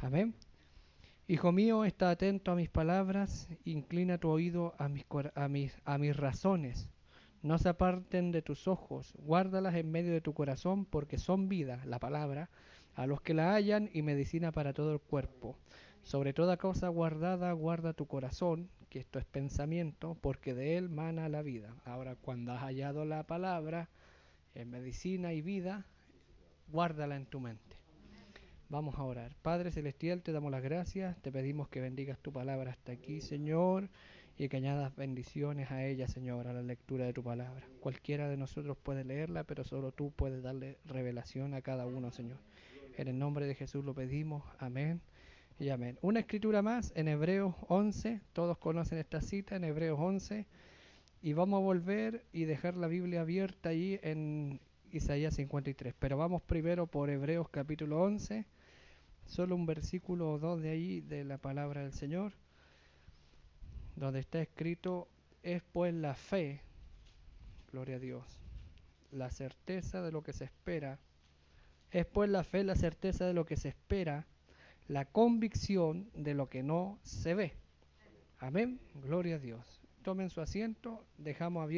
Amén. Hijo mío, está atento a mis palabras, inclina tu oído a mis razones. No se aparten de tus ojos, guárdalas en medio de tu corazón, porque son vida, la palabra, a los que la hallan y medicina para todo el cuerpo. Sobre toda cosa guardada, guarda tu corazón, que esto es pensamiento, porque de él mana la vida. Ahora, cuando has hallado la palabra, en medicina y vida, guárdala en tu mente. Vamos a orar. Padre Celestial, te damos las gracias, te pedimos que bendigas tu palabra hasta aquí, Señor, y que añadas bendiciones a ella, Señor, a la lectura de tu palabra. Cualquiera de nosotros puede leerla, pero solo tú puedes darle revelación a cada uno, Señor. En el nombre de Jesús lo pedimos. Amén y amén. Una escritura más en Hebreos 11, todos conocen esta cita en Hebreos 11, y vamos a volver y dejar la Biblia abierta allí en Isaías 53, pero vamos primero por Hebreos capítulo 11, solo un versículo o dos de ahí de la palabra del Señor, donde está escrito: es pues la fe, gloria a Dios, la certeza de lo que se espera, es pues la fe la certeza de lo que se espera, la convicción de lo que no se ve. Amén, gloria a Dios. Tomen su asiento, dejamos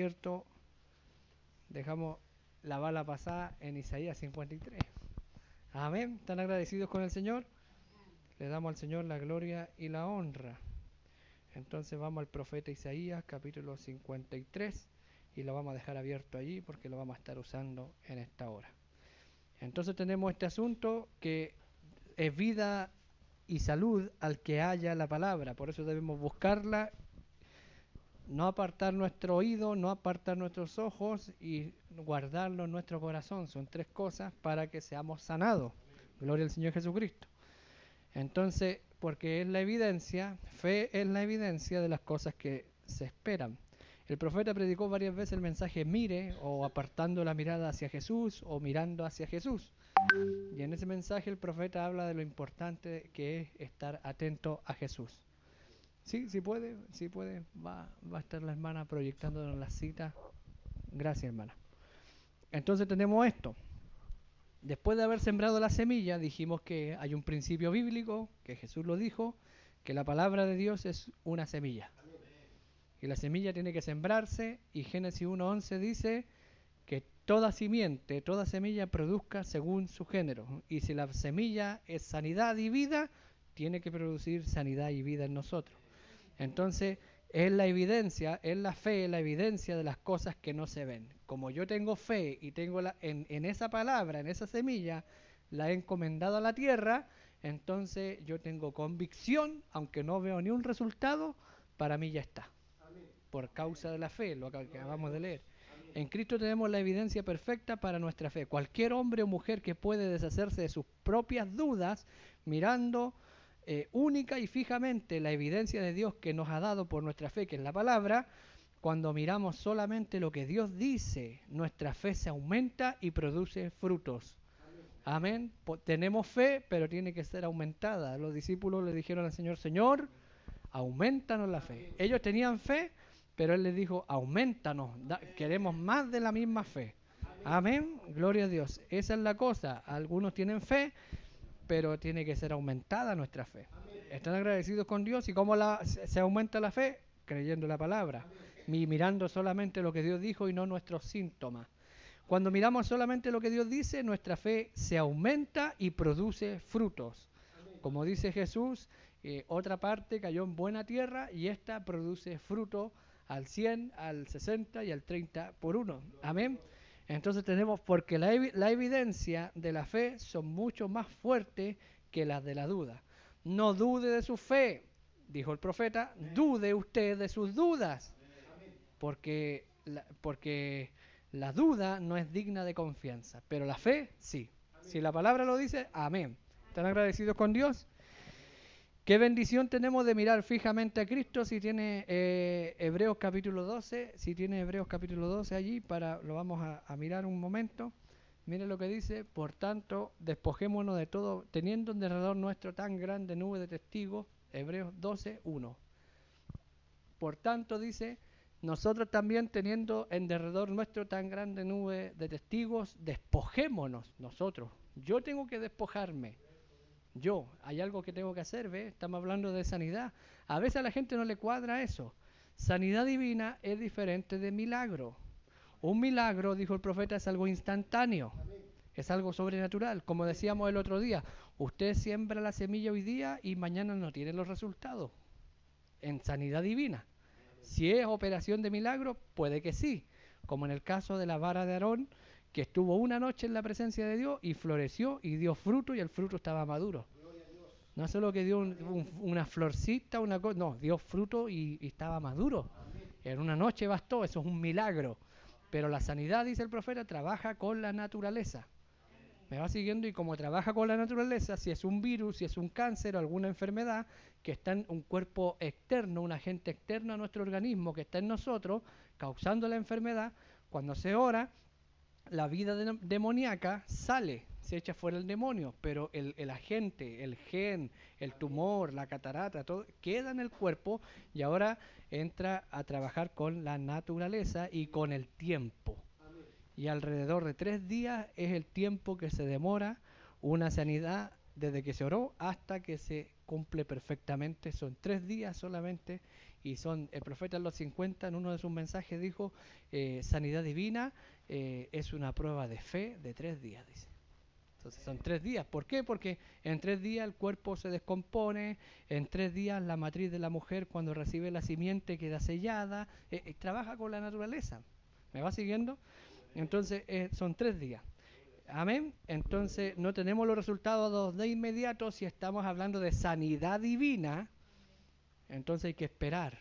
la bala pasada en Isaías 53. Amén, ¿están agradecidos con el Señor? Le damos al Señor la gloria y la honra. Entonces vamos al profeta Isaías capítulo 53 y lo vamos a dejar abierto allí porque lo vamos a estar usando en esta hora. Entonces tenemos este asunto que es vida y salud al que haya la palabra, por eso debemos buscarla, no apartar nuestro oído, no apartar nuestros ojos y guardarlo en nuestro corazón. Son tres cosas para que seamos sanados. Gloria al Señor Jesucristo. Entonces, porque es la evidencia, fe es la evidencia de las cosas que se esperan. El profeta predicó varias veces el mensaje mire, o apartando la mirada hacia Jesús, o mirando hacia Jesús. Y en ese mensaje el profeta habla de lo importante que es estar atento a Jesús. Sí, sí puede. Va a estar la hermana proyectándonos la cita. Gracias, hermana. Entonces tenemos esto. Después de haber sembrado la semilla, dijimos que hay un principio bíblico, que Jesús lo dijo, que la palabra de Dios es una semilla. Y la semilla tiene que sembrarse, y Génesis 1:11 dice que toda simiente, toda semilla produzca según su género. Y si la semilla es sanidad y vida, tiene que producir sanidad y vida en nosotros. Entonces, es la evidencia, es la fe, la evidencia de las cosas que no se ven. Como yo tengo fe y tengo en esa palabra, en esa semilla, la he encomendado a la tierra, entonces yo tengo convicción, aunque no veo ni un resultado, para mí ya está. Amén. Por causa de la fe, lo que acabamos de leer. Amén. En Cristo tenemos la evidencia perfecta para nuestra fe. Cualquier hombre o mujer que puede deshacerse de sus propias dudas mirando única y fijamente la evidencia de Dios que nos ha dado por nuestra fe, que es la palabra, cuando miramos solamente lo que Dios dice, nuestra fe se aumenta y produce frutos. Amén. Tenemos fe, pero tiene que ser aumentada. Los discípulos le dijeron al Señor: Señor, aumentanos la fe. Ellos tenían fe, pero Él les dijo: aumentanos, queremos más de la misma fe. Amén. Gloria a Dios. Esa es la cosa. Algunos tienen fe, pero tiene que ser aumentada nuestra fe. Amén. ¿Están agradecidos con Dios? ¿Y cómo se aumenta la fe? Creyendo la palabra. Mirando solamente lo que Dios dijo y no nuestros síntomas. Cuando miramos solamente lo que Dios dice, nuestra fe se aumenta y produce frutos. Amén. Como dice Jesús, otra parte cayó en buena tierra y esta produce fruto al 100, al 60 y al 30 por uno. Amén. Entonces tenemos, porque la evidencia de la fe son mucho más fuertes que las de la duda. No dude de su fe, dijo el profeta, dude usted de sus dudas, porque la duda no es digna de confianza, pero la fe sí. Si la palabra lo dice, amén. ¿Están agradecidos con Dios? Qué bendición tenemos de mirar fijamente a Cristo. Si tiene Hebreos capítulo 12, si tiene Hebreos capítulo 12 allí, lo vamos a mirar un momento. Mire lo que dice: por tanto, despojémonos de todo, teniendo en derredor nuestro tan grande nube de testigos. Hebreos 12, 1. Por tanto, dice, nosotros también, teniendo en derredor nuestro tan grande nube de testigos, despojémonos nosotros. Yo tengo que despojarme. Hay algo que tengo que hacer, ¿ve? Estamos hablando de sanidad. A veces a la gente no le cuadra eso. Sanidad divina es diferente de milagro. Un milagro, dijo el profeta, es algo instantáneo, es algo sobrenatural. Como decíamos el otro día, usted siembra la semilla hoy día y mañana no tiene los resultados. En sanidad divina. Si es operación de milagro, puede que sí, como en el caso de la vara de Aarón, que estuvo una noche en la presencia de Dios y floreció y dio fruto y el fruto estaba maduro. No solo que dio una florcita, no, dio fruto y estaba maduro. En una noche bastó, eso es un milagro. Pero la sanidad, dice el profeta, trabaja con la naturaleza. Me va siguiendo, y como trabaja con la naturaleza, si es un virus, si es un cáncer o alguna enfermedad que está en un cuerpo externo, un agente externo a nuestro organismo que está en nosotros, causando la enfermedad, cuando se ora, la vida demoníaca sale, se echa fuera el demonio, pero el agente, el gen, el tumor, la catarata, todo queda en el cuerpo y ahora entra a trabajar con la naturaleza y con el tiempo. Y alrededor de 3 días es el tiempo que se demora una sanidad desde que se oró hasta que se cumple perfectamente. Son 3 días solamente, y el profeta en los 50 en uno de sus mensajes dijo, sanidad divina es una prueba de fe de 3 días, dice. Entonces son 3 días. ¿Por qué? Porque en 3 días el cuerpo se descompone, en 3 días la matriz de la mujer cuando recibe la simiente queda sellada, trabaja con la naturaleza. ¿Me va siguiendo? Entonces son 3 días. Amén. Entonces no tenemos los resultados de inmediato. Si estamos hablando de sanidad divina, entonces hay que esperar.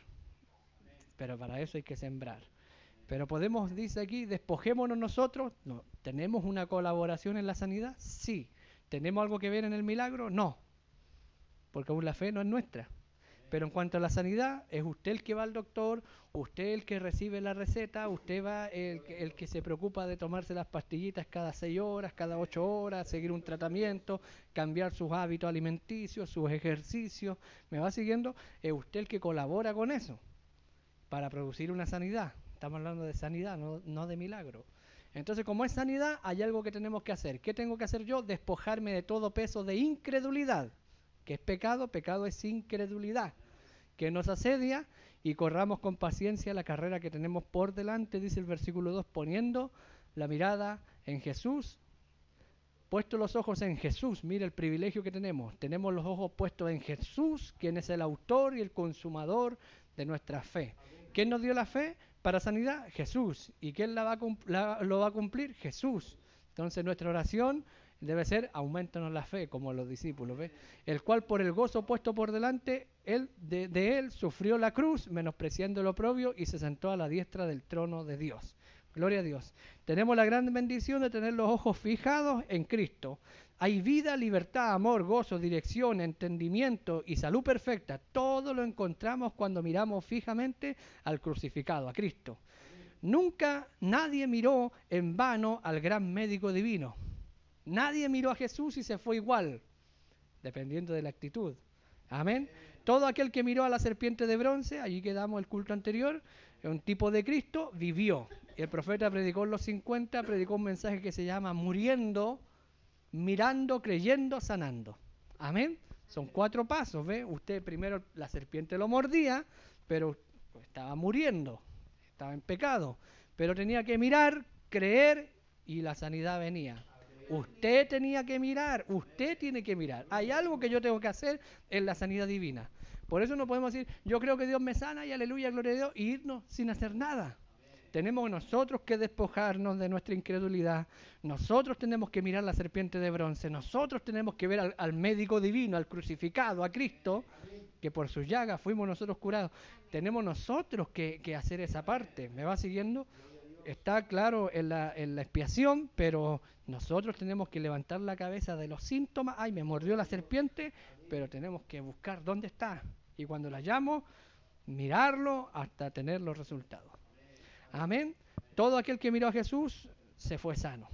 Pero para eso hay que sembrar. Pero podemos, dice aquí, despojémonos nosotros. No. ¿Tenemos una colaboración en la sanidad? Sí. ¿Tenemos algo que ver en el milagro? No. Porque aún la fe no es nuestra. Pero en cuanto a la sanidad, es usted el que va al doctor, usted el que recibe la receta, usted va el que se preocupa de tomarse las pastillitas cada 6 horas, cada 8 horas, seguir un tratamiento, cambiar sus hábitos alimenticios, sus ejercicios. ¿Me va siguiendo? Es usted el que colabora con eso para producir una sanidad. Estamos hablando de sanidad, no de milagro. Entonces, como es sanidad, hay algo que tenemos que hacer. ¿Qué tengo que hacer yo? Despojarme de todo peso de incredulidad. ¿Qué es pecado? Pecado es incredulidad, que nos asedia, y corramos con paciencia la carrera que tenemos por delante, dice el versículo 2, poniendo la mirada en Jesús, puesto los ojos en Jesús. Mira el privilegio que tenemos los ojos puestos en Jesús, quien es el autor y el consumador de nuestra fe. ¿Quién nos dio la fe para sanidad? Jesús. ¿Y quién lo va a cumplir? Jesús. Entonces nuestra oración debe ser, aumentanos la fe, como los discípulos, ¿ve? El cual por el gozo puesto por delante, de él sufrió la cruz, menospreciando el oprobio, y se sentó a la diestra del trono de Dios. Gloria a Dios. Tenemos la gran bendición de tener los ojos fijados en Cristo. Hay vida, libertad, amor, gozo, dirección, entendimiento y salud perfecta. Todo lo encontramos cuando miramos fijamente al crucificado, a Cristo. Nunca nadie miró en vano al gran médico divino. Nadie miró a Jesús y se fue igual, dependiendo de la actitud. Amén. Todo aquel que miró a la serpiente de bronce, allí quedamos el culto anterior, un tipo de Cristo, vivió. El profeta predicó en los 50, predicó un mensaje que se llama muriendo, mirando, creyendo, sanando. Amén. Son 4 pasos, ¿ve? Usted primero, la serpiente lo mordía, pero estaba muriendo, estaba en pecado, pero tenía que mirar, creer, y la sanidad venía. Usted tenía que mirar, usted tiene que mirar. Hay algo que yo tengo que hacer en la sanidad divina. Por eso no podemos decir, yo creo que Dios me sana y aleluya, gloria a Dios, y irnos sin hacer nada. Tenemos nosotros que despojarnos de nuestra incredulidad. Nosotros tenemos que mirar la serpiente de bronce. Nosotros tenemos que ver al médico divino, al crucificado, a Cristo, que por sus llagas fuimos nosotros curados. Tenemos nosotros que hacer esa parte. ¿Me va siguiendo? Está claro en la expiación, pero nosotros tenemos que levantar la cabeza de los síntomas. Ay, me mordió la serpiente, pero tenemos que buscar dónde está. Y cuando la hallamos, mirarlo hasta tener los resultados. Amén. Todo aquel que miró a Jesús se fue sano.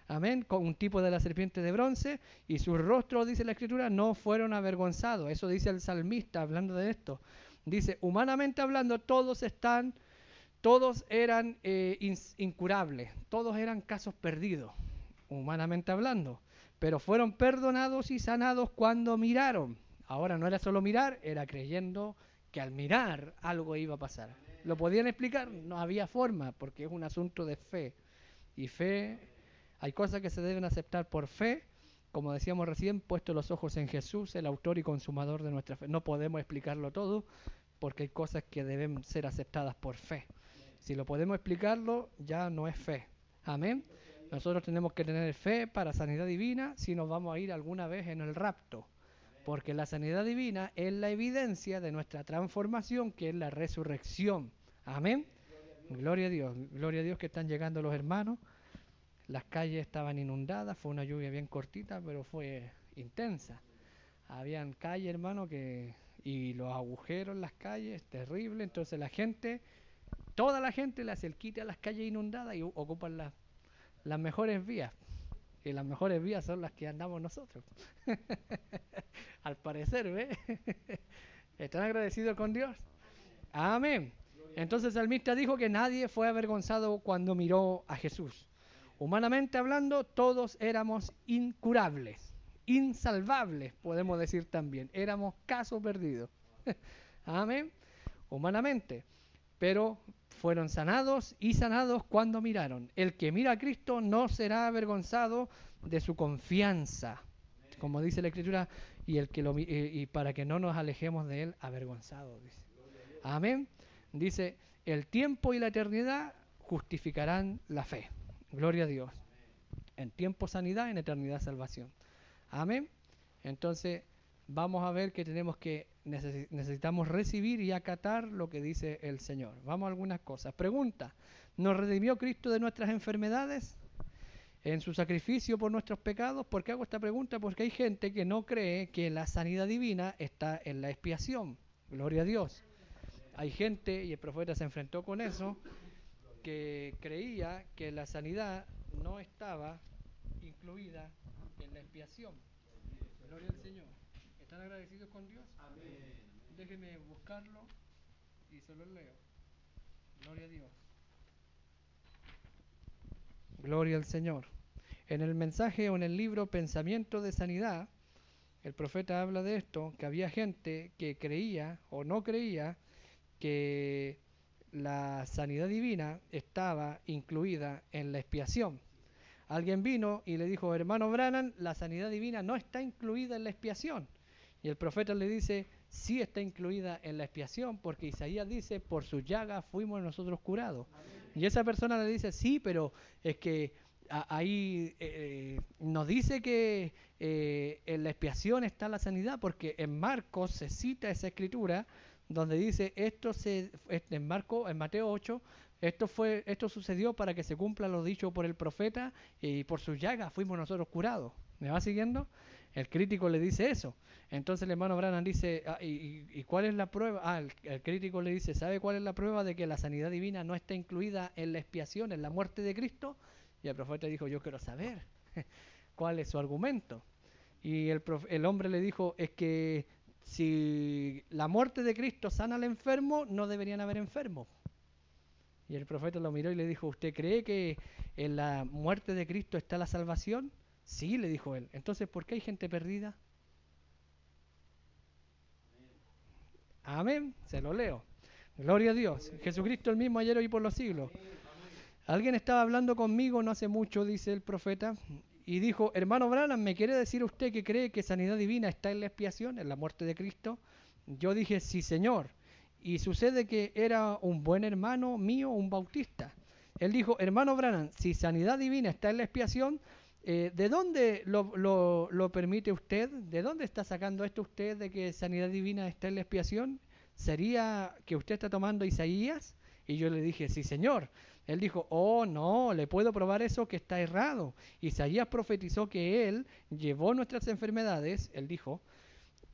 Amén. Con un tipo de la serpiente de bronce, y sus rostros, dice la Escritura, no fueron avergonzados. Eso dice el salmista hablando de esto. Dice, humanamente hablando, todos eran incurables, todos eran casos perdidos, humanamente hablando. pero fueron perdonados y sanados cuando miraron. Ahora no era solo mirar, era creyendo que al mirar algo iba a pasar. ¿Lo podían explicar? No había forma, porque es un asunto de fe. Y fe, hay cosas que se deben aceptar por fe, como decíamos recién, puesto los ojos en Jesús, el autor y consumador de nuestra fe. No podemos explicarlo todo, porque hay cosas que deben ser aceptadas por fe. Si lo podemos explicarlo, ya no es fe. Amén. Nosotros tenemos que tener fe para sanidad divina si nos vamos a ir alguna vez en el rapto, porque la sanidad divina es la evidencia de nuestra transformación, que es la resurrección. Amén. Gloria a Dios que están llegando los hermanos. Las calles estaban inundadas, fue una lluvia bien cortita, pero fue intensa. Habían calles, hermano, y los agujeros en las calles, terrible. Entonces la gente, toda la gente le hace el quite a las calles inundadas y ocupan las mejores vías. Y las mejores vías son las que andamos nosotros. Al parecer, ¿ves? ¿Están agradecidos con Dios? Amén. Entonces el salmista dijo que nadie fue avergonzado cuando miró a Jesús. Humanamente hablando, todos éramos incurables, insalvables, podemos decir también. Éramos caso perdido. Amén. Humanamente. Pero fueron sanados y sanados cuando miraron. El que mira a Cristo no será avergonzado de su confianza, como dice la Escritura, y para que no nos alejemos de él avergonzados. Dice. Amén. Dice, el tiempo y la eternidad justificarán la fe. Gloria a Dios. En tiempo sanidad, en eternidad salvación. Amén. Entonces vamos a ver que necesitamos recibir y acatar lo que dice el Señor. Vamos a algunas cosas. Pregunta, ¿nos redimió Cristo de nuestras enfermedades en su sacrificio por nuestros pecados? ¿Por qué hago esta pregunta? Porque hay gente que no cree que la sanidad divina está en la expiación. Gloria a Dios. Hay gente, y el profeta se enfrentó con eso, que creía que la sanidad no estaba incluida en la expiación. Gloria al Señor. ¿Están agradecidos con Dios? Amén. Déjenme buscarlo y se los leo. Gloria a Dios. Gloria al Señor. En el mensaje o en el libro Pensamiento de Sanidad, el profeta habla de esto, que había gente que creía o no creía que la sanidad divina estaba incluida en la expiación. Alguien vino y le dijo, hermano Branham, la sanidad divina no está incluida en la expiación. Y el profeta le dice, sí está incluida en la expiación, porque Isaías dice, por su llaga fuimos nosotros curados. Y esa persona le dice, sí, pero es que ahí nos dice que en la expiación está la sanidad, porque en Marcos se cita esa escritura donde dice, en Mateo 8, esto sucedió para que se cumpla lo dicho por el profeta, y por sus llagas fuimos nosotros curados. ¿Me va siguiendo? El crítico le dice eso. Entonces el hermano Branham dice, ¿y cuál es la prueba? El crítico le dice, ¿sabe cuál es la prueba de que la sanidad divina no está incluida en la expiación, en la muerte de Cristo? Y el profeta dijo, yo quiero saber cuál es su argumento. Y el hombre le dijo, es que si la muerte de Cristo sana al enfermo, no deberían haber enfermos. Y el profeta lo miró y le dijo, ¿usted cree que en la muerte de Cristo está la salvación? Sí, le dijo él. Entonces, ¿por qué hay gente perdida? Amén. Se lo leo. Gloria a Dios. Jesucristo el mismo ayer, hoy y por los siglos. Alguien estaba hablando conmigo no hace mucho, dice el profeta, y dijo, hermano Branham, ¿me quiere decir usted que cree que sanidad divina está en la expiación, en la muerte de Cristo? Yo dije, sí, señor. Y sucede que era un buen hermano mío, un bautista. Él dijo, hermano Branham, si sanidad divina está en la expiación, ¿de dónde lo permite usted? ¿De dónde está sacando esto usted de que sanidad divina está en la expiación? ¿Sería que usted está tomando Isaías? Y yo le dije, sí, señor. Él dijo, oh, no, le puedo probar eso que está errado. Isaías profetizó que él llevó nuestras enfermedades, él dijo,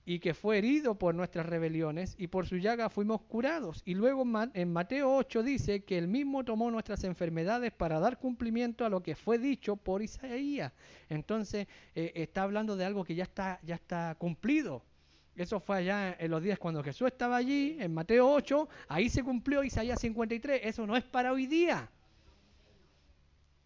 y que fue herido por nuestras rebeliones, y por su llaga fuimos curados. Y luego en Mateo 8 dice que él mismo tomó nuestras enfermedades para dar cumplimiento a lo que fue dicho por Isaías. Entonces, está hablando de algo que ya está cumplido. Eso fue allá en los días cuando Jesús estaba allí, en Mateo 8, ahí se cumplió Isaías 53. Eso no es para hoy día.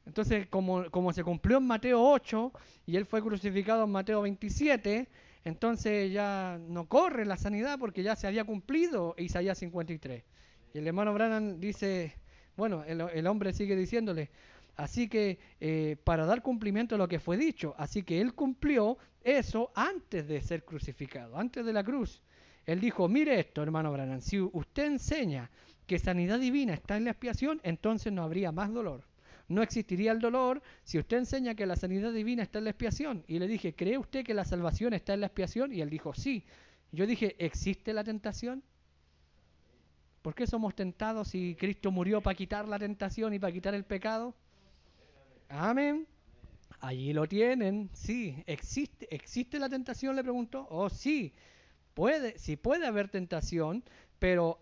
Entonces, como se cumplió en Mateo 8 y él fue crucificado en Mateo 27, entonces ya no corre la sanidad porque ya se había cumplido Isaías 53. Y el hermano Branham dice, bueno, el hombre sigue diciéndole, así que para dar cumplimiento a lo que fue dicho, así que él cumplió eso antes de ser crucificado, antes de la cruz. Él dijo, mire esto, hermano Branham, si usted enseña que sanidad divina está en la expiación, entonces no habría más dolor. No existiría el dolor si usted enseña que la sanidad divina está en la expiación. Y le dije, ¿cree usted que la salvación está en la expiación? Y él dijo, sí. Yo dije, ¿existe la tentación? ¿Por qué somos tentados si Cristo murió para quitar la tentación y para quitar el pecado? Amén. Allí lo tienen. Sí. ¿Existe la tentación? Le preguntó. Oh, sí. Sí puede haber tentación, pero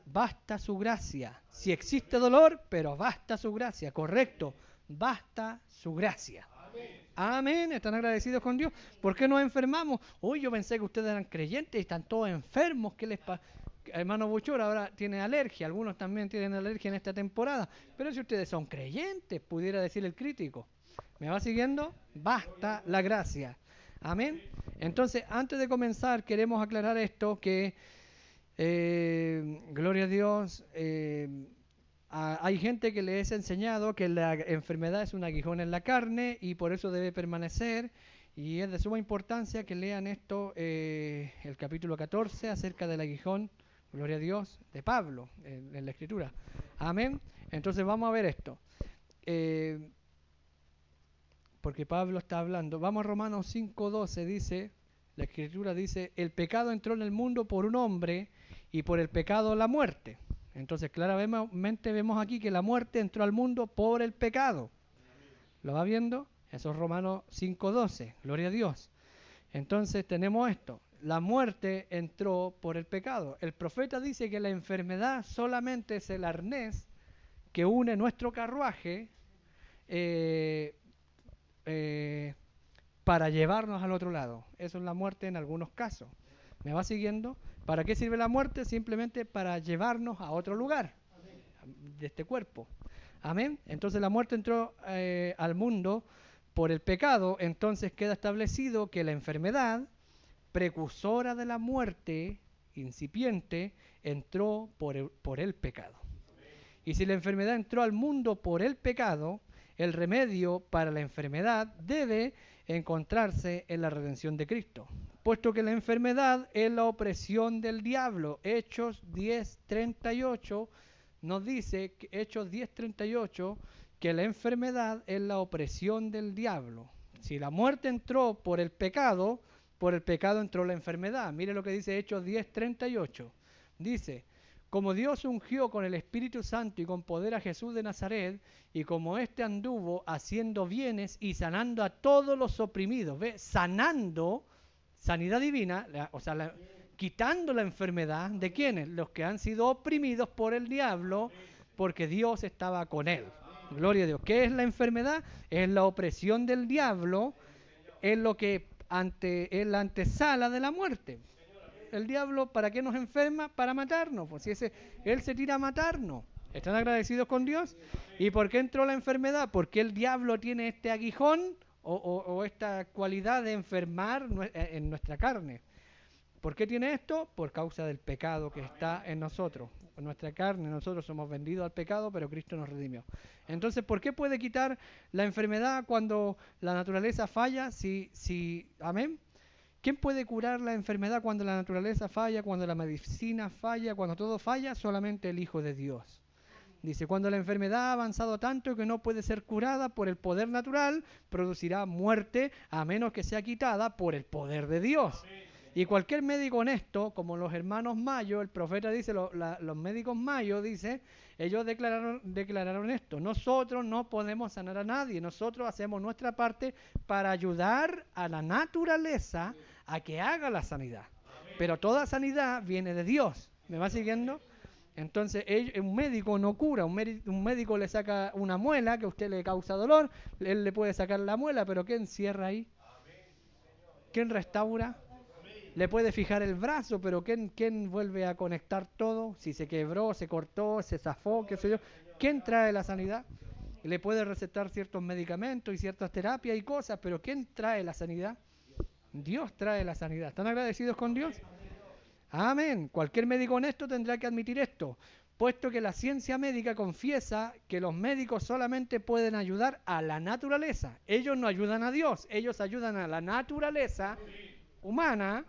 basta su gracia. Si existe dolor, pero basta su gracia. Correcto. Basta su gracia. Amén. ¿Están agradecidos con Dios? ¿Por qué nos enfermamos? Hoy yo pensé que ustedes eran creyentes y están todos enfermos. ¿Qué les pasa? Hermano Buchor ahora tiene alergia. Algunos también tienen alergia en esta temporada. Pero si ustedes son creyentes, pudiera decir el crítico. ¿Me va siguiendo? Basta la gracia. Amén. Entonces, antes de comenzar, queremos aclarar esto que, gloria a Dios, hay gente que les he enseñado que la enfermedad es un aguijón en la carne y por eso debe permanecer. Y es de suma importancia que lean esto, el capítulo 14, acerca del aguijón, gloria a Dios, de Pablo, en la Escritura. Amén. Entonces vamos a ver esto. Porque Pablo está hablando. Vamos a Romanos 5:12, dice, la Escritura dice, el pecado entró en el mundo por un hombre y por el pecado la muerte. Entonces claramente vemos aquí que la muerte entró al mundo por el pecado. ¿Lo va viendo? Eso es Romanos 5:12, gloria a Dios. Entonces tenemos esto, la muerte entró por el pecado. El profeta dice que la enfermedad solamente es el arnés que une nuestro carruaje para llevarnos al otro lado. Eso es la muerte en algunos casos. ¿Me va siguiendo? ¿Para qué sirve la muerte? Simplemente para llevarnos a otro lugar de este cuerpo. Amén. Entonces la muerte entró al mundo por el pecado. Entonces queda establecido que la enfermedad, precursora de la muerte incipiente, entró por el pecado. Y si la enfermedad entró al mundo por el pecado, el remedio para la enfermedad debe encontrarse en la redención de Cristo, puesto que la enfermedad es la opresión del diablo. Hechos 10:38 nos dice, Hechos 10:38, que la enfermedad es la opresión del diablo. Si la muerte entró por el pecado entró la enfermedad. Mire lo que dice Hechos 10:38. Dice, como Dios ungió con el Espíritu Santo y con poder a Jesús de Nazaret, y como éste anduvo haciendo bienes y sanando a todos los oprimidos, ¿ve? Sanando, sanidad divina, quitando la enfermedad, ¿de quiénes? Los que han sido oprimidos por el diablo, porque Dios estaba con él. Gloria a Dios. ¿Qué es la enfermedad? Es la opresión del diablo, es lo que es la antesala de la muerte. El diablo, ¿para qué nos enferma? Para matarnos. Pues si él se tira a matarnos. ¿Están agradecidos con Dios? ¿Y por qué entró la enfermedad? Porque el diablo tiene este aguijón o esta cualidad de enfermar en nuestra carne. ¿Por qué tiene esto? Por causa del pecado que está en nosotros. En nuestra carne, nosotros somos vendidos al pecado, pero Cristo nos redimió. Entonces, ¿por qué puede quitar la enfermedad cuando la naturaleza falla? Amén. ¿Quién puede curar la enfermedad cuando la naturaleza falla, cuando la medicina falla, cuando todo falla? Solamente el Hijo de Dios. Dice, cuando la enfermedad ha avanzado tanto que no puede ser curada por el poder natural, producirá muerte a menos que sea quitada por el poder de Dios. Y cualquier médico honesto, como los hermanos Mayo, el profeta dice, los médicos Mayo, dice, ellos declararon esto: nosotros no podemos sanar a nadie, nosotros hacemos nuestra parte para ayudar a la naturaleza a que haga la sanidad. Pero toda sanidad viene de Dios. ¿Me va siguiendo? Entonces, un médico no cura, un médico le saca una muela que a usted le causa dolor, él le puede sacar la muela, pero ¿quién cierra ahí? ¿Quién restaura? Le puede fijar el brazo, pero ¿quién vuelve a conectar todo? Si se quebró, se cortó, se zafó, qué sé yo. ¿Quién trae la sanidad? Le puede recetar ciertos medicamentos y ciertas terapias y cosas, pero ¿quién trae la sanidad? Dios trae la sanidad. ¿Están agradecidos con Dios? Amén. Cualquier médico honesto tendrá que admitir esto, puesto que la ciencia médica confiesa que los médicos solamente pueden ayudar a la naturaleza. Ellos no ayudan a Dios, ellos ayudan a la naturaleza humana,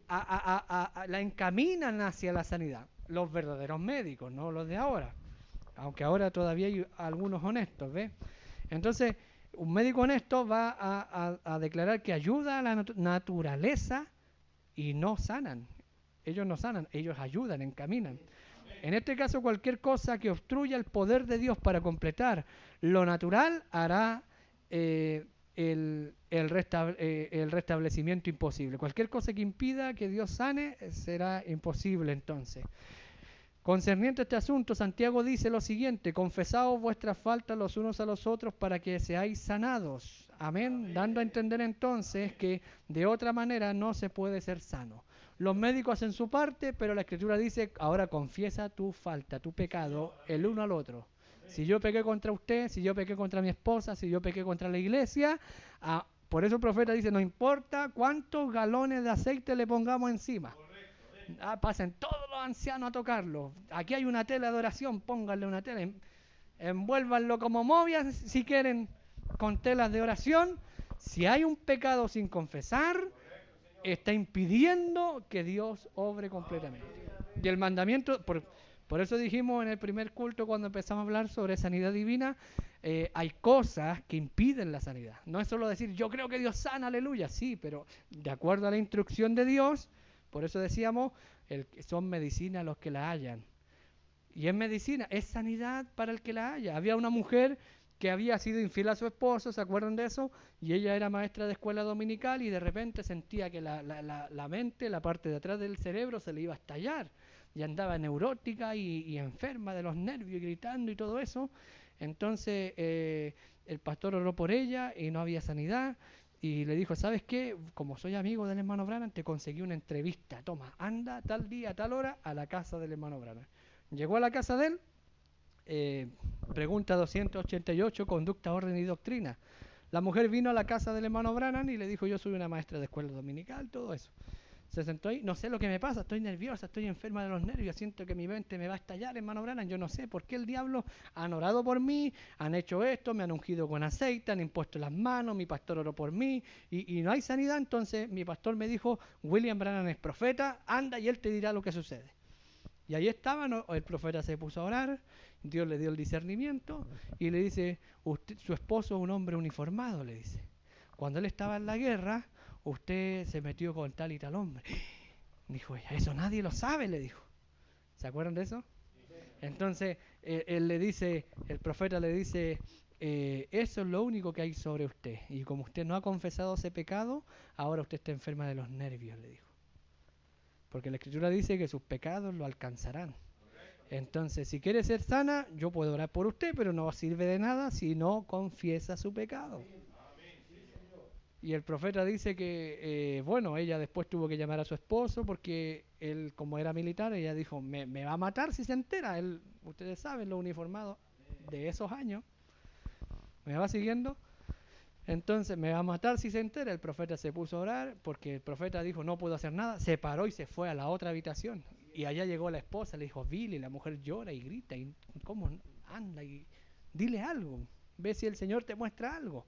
la encaminan hacia la sanidad. Los verdaderos médicos, no los de ahora. Aunque ahora todavía hay algunos honestos, ¿ves? Entonces, un médico honesto va a declarar que ayuda a la naturaleza y no sanan. Ellos no sanan, ellos ayudan, encaminan. En este caso, cualquier cosa que obstruya el poder de Dios para completar lo natural hará el restablecimiento imposible. Cualquier cosa que impida que Dios sane será imposible entonces. Concerniente a este asunto, Santiago dice lo siguiente: confesaos vuestras faltas los unos a los otros para que seáis sanados. Amén. Dando a entender entonces que de otra manera no se puede ser sano. Los médicos hacen su parte, pero la Escritura dice: ahora confiesa tu falta, tu pecado, el uno al otro. Si yo pequé contra usted, si yo pequé contra mi esposa, si yo pequé contra la iglesia, por eso el profeta dice: no importa cuántos galones de aceite le pongamos encima. Pasen todos los ancianos a tocarlo. Aquí hay una tela de oración, pónganle una tela, envuélvanlo como momias si quieren, con telas de oración. Si hay un pecado sin confesar, está impidiendo que Dios obre completamente. Y el mandamiento, por eso dijimos en el primer culto cuando empezamos a hablar sobre sanidad divina, hay cosas que impiden la sanidad. No es solo decir yo creo que Dios sana, aleluya, sí, pero de acuerdo a la instrucción de Dios. Por eso decíamos, son medicina los que la hallan. Y es medicina, es sanidad para el que la haya. Había una mujer que había sido infiel a su esposo, ¿se acuerdan de eso? Y ella era maestra de escuela dominical y de repente sentía que la mente, la parte de atrás del cerebro se le iba a estallar. Y andaba neurótica y enferma de los nervios y gritando y todo eso. Entonces el pastor oró por ella y no había sanidad. Y le dijo: ¿sabes qué? Como soy amigo del hermano Branham, te conseguí una entrevista. Toma, anda tal día, tal hora a la casa del hermano Branham. Llegó a la casa de él, pregunta 288, conducta, orden y doctrina. La mujer vino a la casa del hermano Branham y le dijo: yo soy una maestra de escuela dominical, todo eso. Se sentó ahí: no sé lo que me pasa, estoy nerviosa, estoy enferma de los nervios, siento que mi mente me va a estallar, hermano Branham, yo no sé por qué el diablo han orado por mí, han hecho esto, me han ungido con aceite, han impuesto las manos, mi pastor oró por mí y no hay sanidad. Entonces mi pastor me dijo: William Branham es profeta, anda y él te dirá lo que sucede. Y ahí estaba, ¿no? El profeta se puso a orar, Dios le dio el discernimiento y le dice: su esposo es un hombre uniformado, le dice. Cuando él estaba en la guerra, usted se metió con tal y tal hombre. Dijo ella: eso nadie lo sabe, le dijo. ¿Se acuerdan de eso? Entonces, él le dice, el profeta le dice: eso es lo único que hay sobre usted. Y como usted no ha confesado ese pecado, ahora usted está enferma de los nervios, le dijo. Porque la Escritura dice que sus pecados lo alcanzarán. Entonces, si quiere ser sana, yo puedo orar por usted, pero no sirve de nada si no confiesa su pecado. Y el profeta dice que, bueno, ella después tuvo que llamar a su esposo porque él, como era militar, ella dijo: me va a matar si se entera. Él, ustedes saben, los uniformados de esos años. ¿Me va siguiendo? Entonces, me va a matar si se entera. El profeta se puso a orar porque el profeta dijo: no puedo hacer nada. Se paró y se fue a la otra habitación. Y allá llegó la esposa, le dijo: Billy, la mujer llora y grita. Y ¿cómo anda? Y dile algo. Ve si el Señor te muestra algo.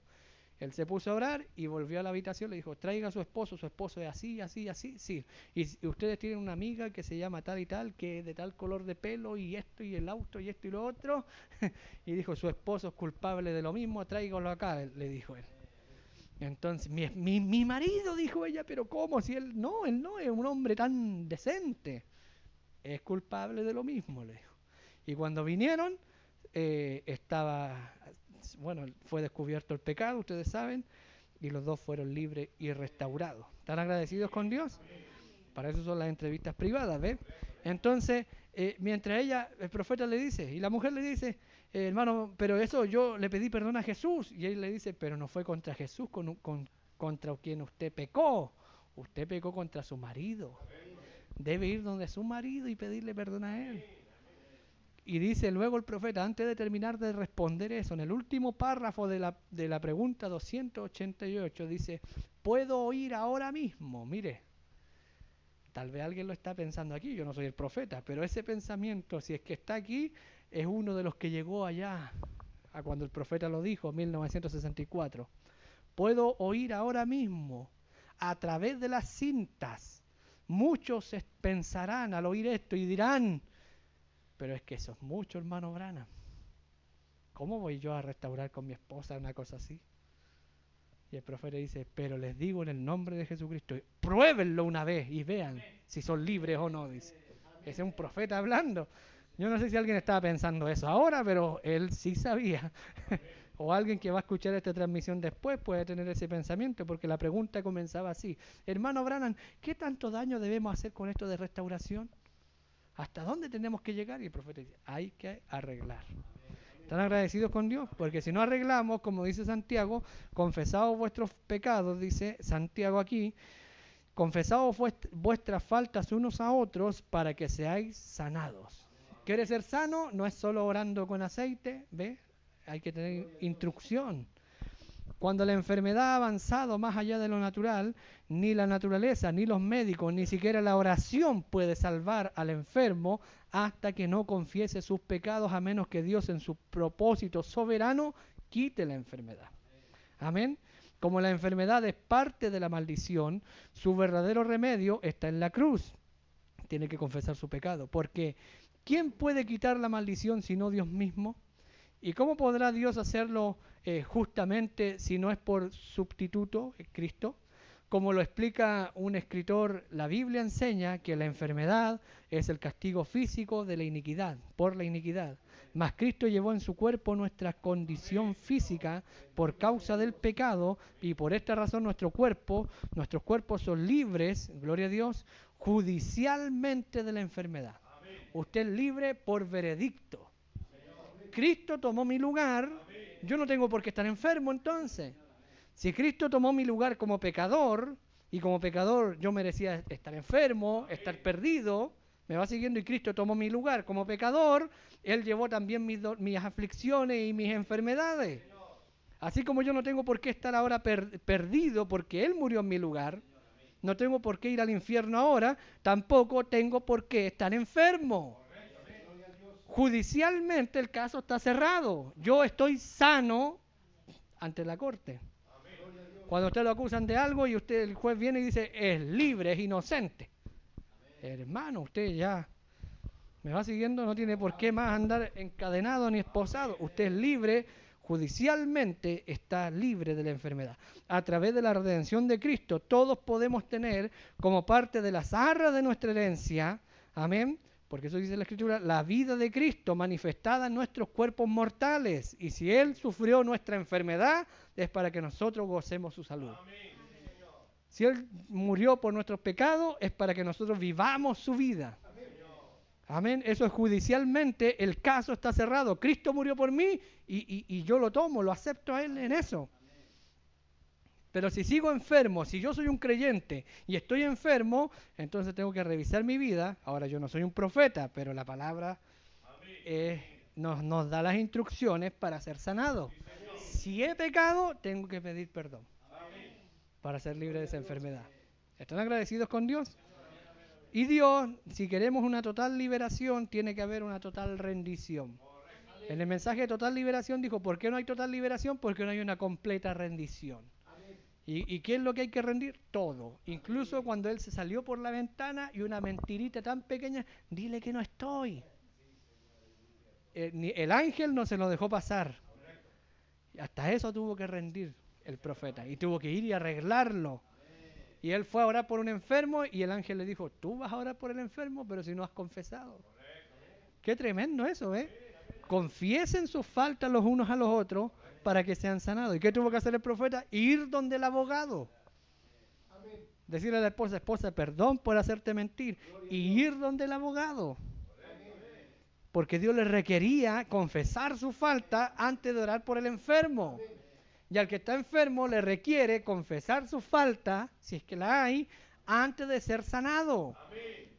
Él se puso a orar y volvió a la habitación. Le dijo: traiga a su esposo es así, así, así. Sí. Y ustedes tienen una amiga que se llama tal y tal, que es de tal color de pelo y esto y el auto y esto y lo otro. Y dijo: su esposo es culpable de lo mismo, tráigalo acá, le dijo él. Entonces, mi marido, dijo ella: pero ¿cómo? Si él no es un hombre tan decente. Es culpable de lo mismo, le dijo. Y cuando vinieron, fue descubierto el pecado, ustedes saben, y los dos fueron libres y restaurados. ¿Están agradecidos con Dios? Para eso son las entrevistas privadas, ¿ves? Entonces, mientras el profeta le dice, y la mujer le dice: hermano, pero eso yo le pedí perdón a Jesús. Y él le dice: pero no fue contra Jesús contra quien usted pecó contra su marido. Debe ir donde su marido y pedirle perdón a él. Y dice luego el profeta, antes de terminar de responder eso, en el último párrafo de la pregunta 288, dice, ¿puedo oír ahora mismo? Mire, tal vez alguien lo está pensando aquí, yo no soy el profeta, pero ese pensamiento, si es que está aquí, es uno de los que llegó allá, a cuando el profeta lo dijo, 1964. Puedo oír ahora mismo, a través de las cintas. Muchos pensarán al oír esto y dirán, pero es que eso es mucho, hermano Branham. ¿Cómo voy yo a restaurar con mi esposa una cosa así? Y el profeta dice, pero les digo en el nombre de Jesucristo, pruébenlo una vez y vean si son libres o no, dice. Ese es un profeta hablando. Yo no sé si alguien estaba pensando eso ahora, pero él sí sabía. O alguien que va a escuchar esta transmisión después puede tener ese pensamiento, porque la pregunta comenzaba así. Hermano Branham, ¿qué tanto daño debemos hacer con esto de restauración? ¿Hasta dónde tenemos que llegar? Y el profeta dice, hay que arreglar. ¿Están agradecidos con Dios? Porque si no arreglamos, como dice Santiago, confesaos vuestros pecados, dice Santiago aquí, confesaos vuestras faltas unos a otros para que seáis sanados. ¿Quiere ser sano? No es solo orando con aceite, ¿ve? Hay que tener instrucción. Cuando la enfermedad ha avanzado más allá de lo natural, ni la naturaleza, ni los médicos, ni siquiera la oración puede salvar al enfermo hasta que no confiese sus pecados, a menos que Dios en su propósito soberano quite la enfermedad. Amén. Como la enfermedad es parte de la maldición, su verdadero remedio está en la cruz. Tiene que confesar su pecado, porque ¿quién puede quitar la maldición sino Dios mismo? ¿Y cómo podrá Dios hacerlo justamente si no es por sustituto, Cristo? Como lo explica un escritor, la Biblia enseña que la enfermedad es el castigo físico de la iniquidad, por la iniquidad. Mas Cristo llevó en su cuerpo nuestra condición física por causa del pecado, y por esta razón nuestros cuerpos son libres, gloria a Dios, judicialmente de la enfermedad. Usted es libre por veredicto. Cristo tomó mi lugar, yo no tengo por qué estar enfermo entonces. Si Cristo tomó mi lugar como pecador, y como pecador yo merecía estar enfermo, estar perdido, me va siguiendo, y Cristo tomó mi lugar como pecador, Él llevó también mis aflicciones y mis enfermedades. Así como yo no tengo por qué estar ahora perdido porque Él murió en mi lugar, no tengo por qué ir al infierno ahora, tampoco tengo por qué estar enfermo. Judicialmente el caso está cerrado. Yo estoy sano ante la corte. Cuando usted lo acusan de algo y el juez viene y dice, es libre, es inocente. Hermano, usted ya me va siguiendo, no tiene por qué más andar encadenado ni esposado. Usted es libre, judicialmente está libre de la enfermedad. A través de la redención de Cristo, todos podemos tener como parte de las arras de nuestra herencia, amén, porque eso dice la Escritura, la vida de Cristo manifestada en nuestros cuerpos mortales. Y si Él sufrió nuestra enfermedad, es para que nosotros gocemos su salud. Si Él murió por nuestros pecados, es para que nosotros vivamos su vida. Amén. Eso es judicialmente, el caso está cerrado. Cristo murió por mí y yo lo tomo, lo acepto a Él en eso. Pero si sigo enfermo, si yo soy un creyente y estoy enfermo, entonces tengo que revisar mi vida. Ahora yo no soy un profeta, pero la palabra nos da las instrucciones para ser sanados. Si he pecado, tengo que pedir perdón para ser libre de esa enfermedad. ¿Están agradecidos con Dios? Y Dios, si queremos una total liberación, tiene que haber una total rendición. En el mensaje de total liberación dijo, ¿por qué no hay total liberación? Porque no hay una completa rendición. ¿Y qué es lo que hay que rendir? Todo. Incluso cuando él se salió por la ventana y una mentirita tan pequeña, dile que no estoy. El ángel no se lo dejó pasar. Hasta eso tuvo que rendir el profeta. Y tuvo que ir y arreglarlo. Y él fue a orar por un enfermo y el ángel le dijo, tú vas a orar por el enfermo, pero si no has confesado. Qué tremendo eso, ¿eh? Confiesen sus faltas los unos a los otros para que sean sanados. ¿Y qué tuvo que hacer el profeta? Ir donde el abogado. Decirle a la esposa, perdón por hacerte mentir. Y ir donde el abogado. Porque Dios le requería confesar su falta antes de orar por el enfermo. Y al que está enfermo le requiere confesar su falta, si es que la hay, antes de ser sanado.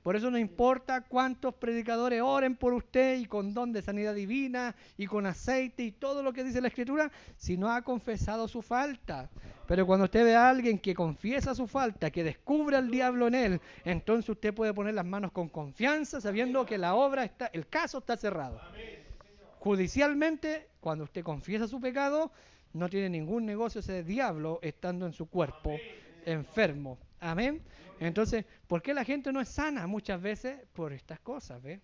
Por eso no importa cuántos predicadores oren por usted y con don de sanidad divina y con aceite y todo lo que dice la Escritura, si no ha confesado su falta. Pero cuando usted ve a alguien que confiesa su falta, que descubre al diablo en él, entonces usted puede poner las manos con confianza sabiendo que la obra está, el caso está cerrado. Judicialmente, cuando usted confiesa su pecado, no tiene ningún negocio ese diablo estando en su cuerpo enfermo. Amén. Entonces, ¿por qué la gente no es sana? Muchas veces por estas cosas, ¿ve?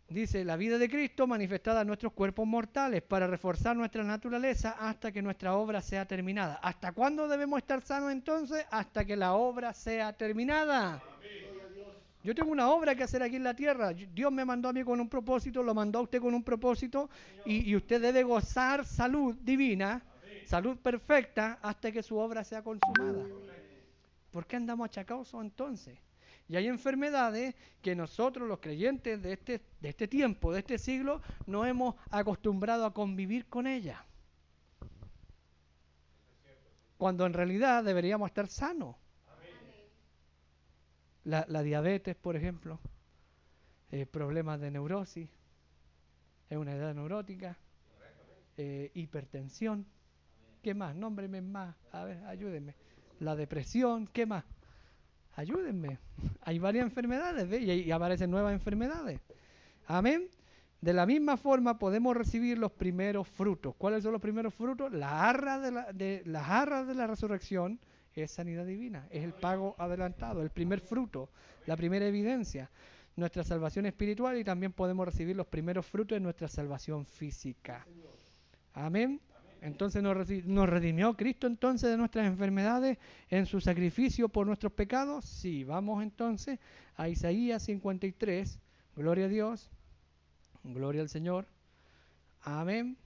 Dice, la vida de Cristo manifestada en nuestros cuerpos mortales para reforzar nuestra naturaleza hasta que nuestra obra sea terminada. ¿Hasta cuándo debemos estar sanos entonces? Hasta que la obra sea terminada. Yo tengo una obra que hacer aquí en la tierra. Dios me mandó a mí con un propósito, lo mandó a usted con un propósito y usted debe gozar salud divina, salud perfecta hasta que su obra sea consumada. ¿Por qué andamos achacados entonces? Y hay enfermedades que nosotros los creyentes de este tiempo, de este siglo, no hemos acostumbrado a convivir con ellas. Cuando en realidad deberíamos estar sanos. La diabetes, por ejemplo, problemas de neurosis, es una edad neurótica, hipertensión, ¿qué más? Nómbreme más, a ver, ayúdenme. La depresión, ¿qué más? Ayúdenme. Hay varias enfermedades, ¿ve? Y aparecen nuevas enfermedades. Amén. De la misma forma podemos recibir los primeros frutos. ¿Cuáles son los primeros frutos? Las arras de la resurrección es sanidad divina, es el pago adelantado, el primer fruto, la primera evidencia, nuestra salvación espiritual, y también podemos recibir los primeros frutos de nuestra salvación física. Amén. Entonces nos redimió Cristo entonces de nuestras enfermedades en su sacrificio por nuestros pecados. Sí, vamos entonces a Isaías 53. Gloria a Dios. Gloria al Señor. Amén.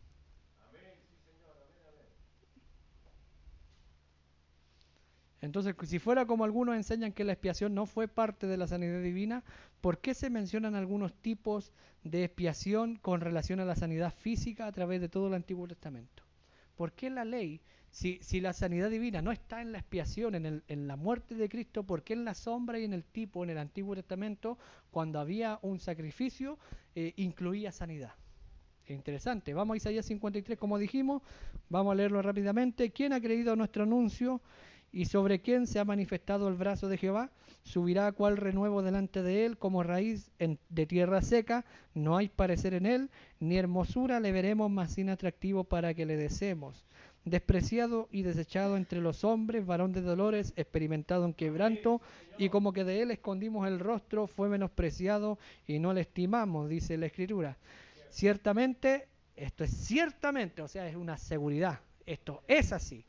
Entonces, si fuera como algunos enseñan que la expiación no fue parte de la sanidad divina, ¿por qué se mencionan algunos tipos de expiación con relación a la sanidad física a través de todo el Antiguo Testamento? ¿Por qué la ley, si la sanidad divina no está en la expiación, en la muerte de Cristo, por qué en la sombra y en el tipo, en el Antiguo Testamento, cuando había un sacrificio, incluía sanidad? Es interesante. Vamos a Isaías 53, como dijimos, vamos a leerlo rápidamente. ¿Quién ha creído a nuestro anuncio? ¿Y sobre quién se ha manifestado el brazo de Jehová? Subirá a cual renuevo delante de él, como raíz de tierra seca, no hay parecer en él, ni hermosura le veremos, más sin atractivo para que le deseemos. Despreciado y desechado entre los hombres, varón de dolores, experimentado en quebranto, y como que de él escondimos el rostro, fue menospreciado y no le estimamos, dice la Escritura. Ciertamente, esto es ciertamente, o sea, es una seguridad, esto es así.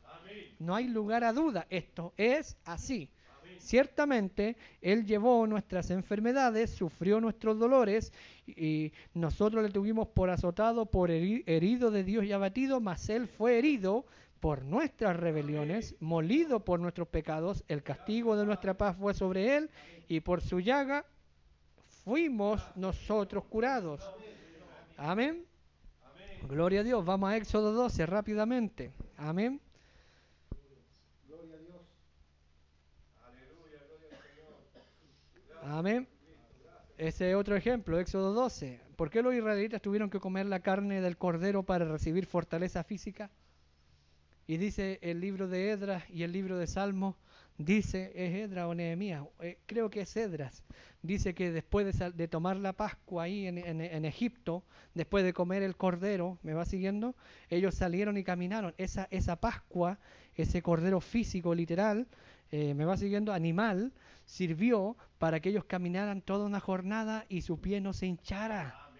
No hay lugar a duda, esto es así. Ciertamente, Él llevó nuestras enfermedades, sufrió nuestros dolores, y nosotros le tuvimos por azotado, por herido de Dios y abatido, mas Él fue herido por nuestras rebeliones, molido por nuestros pecados, el castigo de nuestra paz fue sobre Él, y por su llaga fuimos nosotros curados. Amén. Gloria a Dios. Vamos a Éxodo 12 rápidamente. Amén. Amén. Ese es otro ejemplo, Éxodo 12. ¿Por qué los israelitas tuvieron que comer la carne del cordero para recibir fortaleza física? Y dice el libro de Esdras y el libro de Salmos, dice, ¿es Esdras o Nehemías? Creo que es Esdras. Dice que después de tomar la Pascua ahí en Egipto, después de comer el cordero, ¿me va siguiendo? Ellos salieron y caminaron. Esa Pascua, ese cordero físico, literal, ¿me va siguiendo? Animal, sirvió para que ellos caminaran toda una jornada y su pie no se hinchara.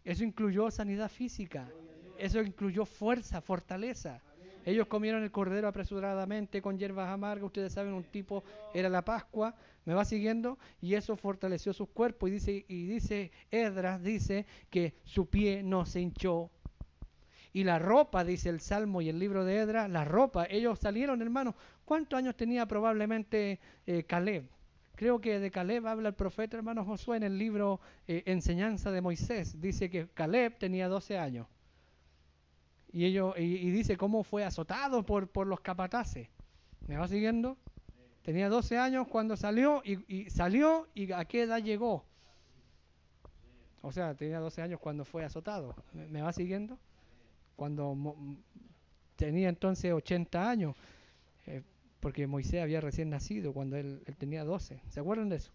Eso incluyó sanidad física. Eso incluyó fuerza, fortaleza. Ellos comieron el cordero apresuradamente con hierbas amargas. Ustedes saben, un tipo era la Pascua. ¿Me va siguiendo? Y eso fortaleció sus cuerpos. Y dice Esdras, dice que su pie no se hinchó. Y la ropa, dice el Salmo y el libro de Esdras, la ropa, ellos salieron, hermanos. ¿Cuántos años tenía probablemente Caleb? Creo que de Caleb habla el profeta, hermano Josué, en el libro Enseñanza de Moisés. Dice que Caleb tenía 12 años. Y dice cómo fue azotado por los capataces. ¿Me va siguiendo? Tenía 12 años cuando salió y salió y ¿a qué edad llegó? O sea, tenía 12 años cuando fue azotado. ¿Me va siguiendo? Cuando tenía entonces 80 años, eh, porque Moisés había recién nacido cuando él tenía 12. ¿Se acuerdan de eso?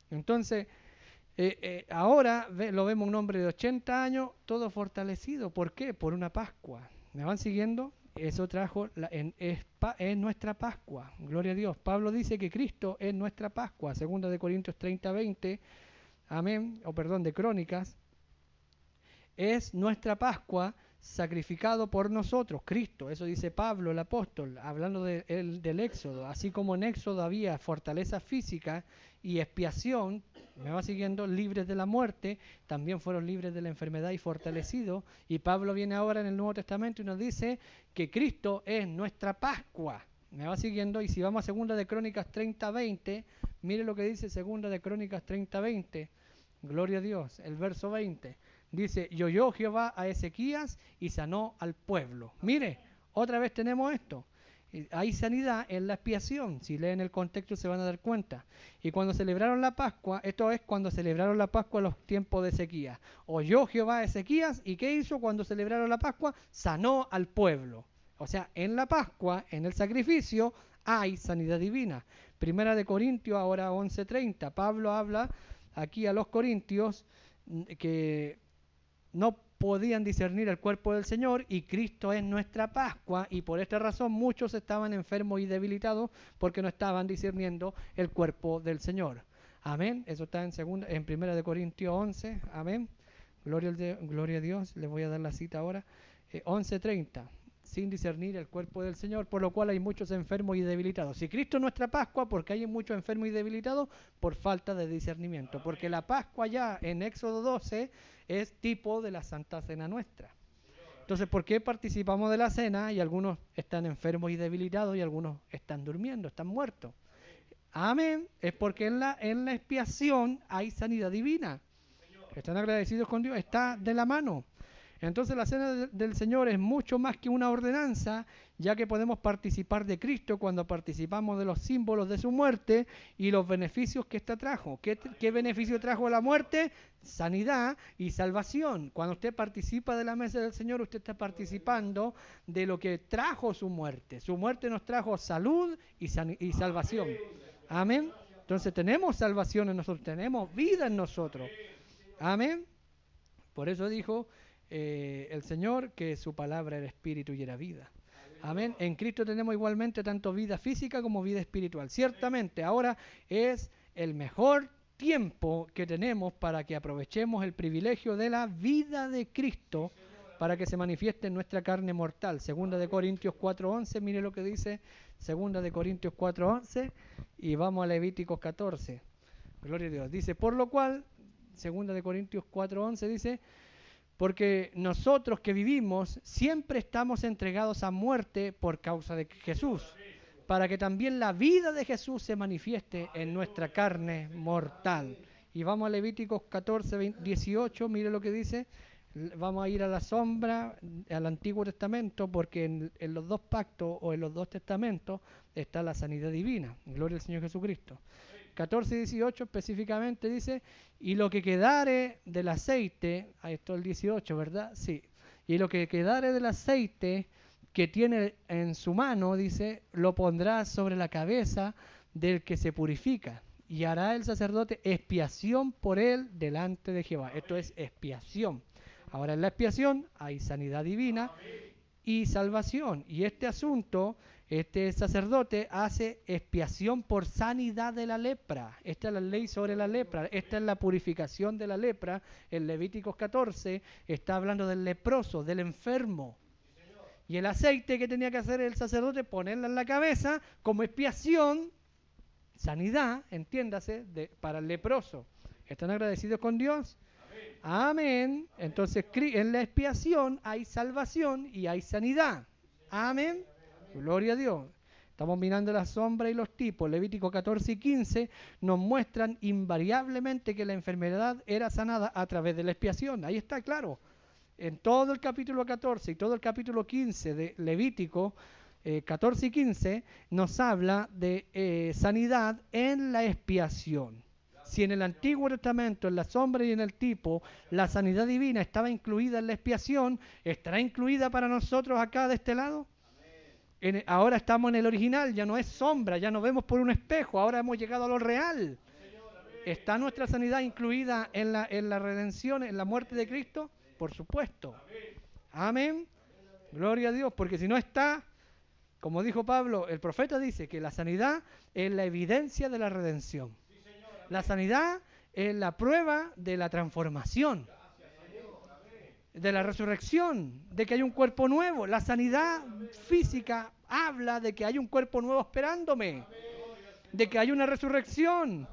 Entonces, ahora lo vemos un hombre de 80 años, todo fortalecido. ¿Por qué? Por una Pascua. ¿Me van siguiendo? Eso trajo, es nuestra Pascua. Gloria a Dios. Pablo dice que Cristo es nuestra Pascua. Segunda de Corintios 30, 20. Amén. O perdón, de Crónicas. Es nuestra Pascua sacrificado por nosotros, Cristo. Eso dice Pablo, el apóstol, hablando del Éxodo. Así como en Éxodo había fortaleza física y expiación, me va siguiendo, libres de la muerte, también fueron libres de la enfermedad y fortalecidos. Y Pablo viene ahora en el Nuevo Testamento y nos dice que Cristo es nuestra Pascua. Me va siguiendo. Y si vamos a 2 de Crónicas 30:20, mire lo que dice 2 de Crónicas 30:20. Gloria a Dios. El verso 20. Dice, y oyó Jehová a Ezequías y sanó al pueblo. Mire, otra vez tenemos esto. Hay sanidad en la expiación. Si leen el contexto se van a dar cuenta. Y cuando celebraron la Pascua, esto es cuando celebraron la Pascua en los tiempos de Ezequías. Oyó Jehová a Ezequías y ¿qué hizo cuando celebraron la Pascua? Sanó al pueblo. O sea, en la Pascua, en el sacrificio, hay sanidad divina. Primera de Corintios, ahora 11:30. Pablo habla aquí a los corintios que no podían discernir el cuerpo del Señor y Cristo es nuestra Pascua y por esta razón muchos estaban enfermos y debilitados porque no estaban discerniendo el cuerpo del Señor. Amén. Eso está en 1 de Corintios 11. Amén. Gloria a Dios. Les voy a dar la cita ahora. 11:30. Sin discernir el cuerpo del Señor, por lo cual hay muchos enfermos y debilitados. Si Cristo es nuestra Pascua, porque hay muchos enfermos y debilitados, por falta de discernimiento. Porque la Pascua ya en Éxodo 12 es tipo de la Santa Cena nuestra. Entonces, ¿por qué participamos de la cena y algunos están enfermos y debilitados y algunos están durmiendo, están muertos? Amén. Es porque en la expiación hay sanidad divina. Están agradecidos con Dios, está de la mano. Entonces la cena del Señor es mucho más que una ordenanza, ya que podemos participar de Cristo cuando participamos de los símbolos de su muerte y los beneficios que ésta trajo. ¿Qué beneficio trajo la muerte? Sanidad y salvación. Cuando usted participa de la mesa del Señor, usted está participando de lo que trajo su muerte. Su muerte nos trajo salud y salvación. Amén. Entonces tenemos salvación en nosotros, tenemos vida en nosotros. Amén. Por eso dijo el Señor que su palabra era espíritu y era vida. Amén. En Cristo tenemos igualmente tanto vida física como vida espiritual. Ciertamente ahora es el mejor tiempo que tenemos para que aprovechemos el privilegio de la vida de Cristo para que se manifieste en nuestra carne mortal. 2 de Corintios 4:11, mire lo que dice 2 de Corintios 4:11 y vamos a Levíticos 14. Gloria a Dios. Dice, por lo cual, 2 de Corintios 4:11 dice, porque nosotros que vivimos siempre estamos entregados a muerte por causa de Jesús, para que también la vida de Jesús se manifieste en nuestra carne mortal. Y vamos a Levíticos 14:18, mire lo que dice. Vamos a ir a la sombra, al Antiguo Testamento, porque en los dos pactos o en los dos testamentos está la sanidad divina. Gloria al Señor Jesucristo. 14:18 específicamente dice, y lo que quedare del aceite, ahí está el 18, ¿verdad? Sí. Y lo que quedare del aceite que tiene en su mano, dice, lo pondrá sobre la cabeza del que se purifica, y hará el sacerdote expiación por él delante de Jehová. Esto es expiación. Ahora en la expiación hay sanidad divina y salvación. Y este asunto, este sacerdote hace expiación por sanidad de la lepra. Esta es la ley sobre la lepra. Esta es la purificación de la lepra. En Levíticos 14 está hablando del leproso, del enfermo. Y el aceite que tenía que hacer el sacerdote, ponerla en la cabeza como expiación, sanidad, entiéndase, para el leproso. ¿Están agradecidos con Dios? Amén. Entonces en la expiación hay salvación y hay sanidad. Amén. Gloria a Dios. Estamos mirando la sombra y los tipos. Levítico 14 y 15 nos muestran invariablemente que la enfermedad era sanada a través de la expiación. Ahí está claro. En todo el capítulo 14 y todo el capítulo 15 de Levítico 14 y 15 nos habla de sanidad en la expiación. Si en el Antiguo Testamento, en la sombra y en el tipo, la sanidad divina estaba incluida en la expiación, ¿estará incluida para nosotros acá de este lado? Ahora estamos en el original, ya no es sombra, ya no vemos por un espejo, ahora hemos llegado a lo real. ¿Está nuestra sanidad incluida en la redención, en la muerte de Cristo? Por supuesto. Amén. Gloria a Dios, porque si no está, como dijo Pablo, el profeta dice que la sanidad es la evidencia de la redención. La sanidad es la prueba de la transformación, de la resurrección, de que hay un cuerpo nuevo. La sanidad física habla de que hay un cuerpo nuevo esperándome, de que hay una resurrección.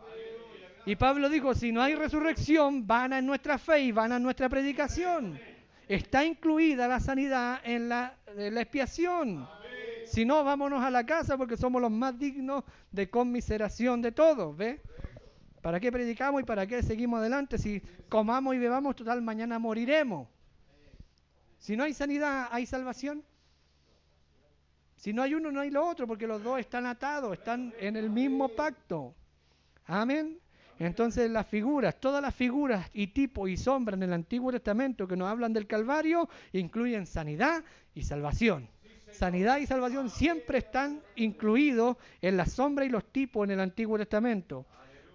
Y Pablo dijo, si no hay resurrección, vana es nuestra fe y vana es nuestra predicación. Está incluida la sanidad en la expiación. Si no, vámonos a la casa porque somos los más dignos de conmiseración de todos, ¿ves? ¿Para qué predicamos y para qué seguimos adelante? Si comamos y bebamos, total, mañana moriremos. Si no hay sanidad, ¿hay salvación? Si no hay uno, no hay lo otro, porque los dos están atados, están en el mismo pacto. Amén. Entonces las figuras, todas las figuras y tipos y sombras en el Antiguo Testamento que nos hablan del Calvario, incluyen sanidad y salvación. Sanidad y salvación siempre están incluidos en la sombra y los tipos en el Antiguo Testamento.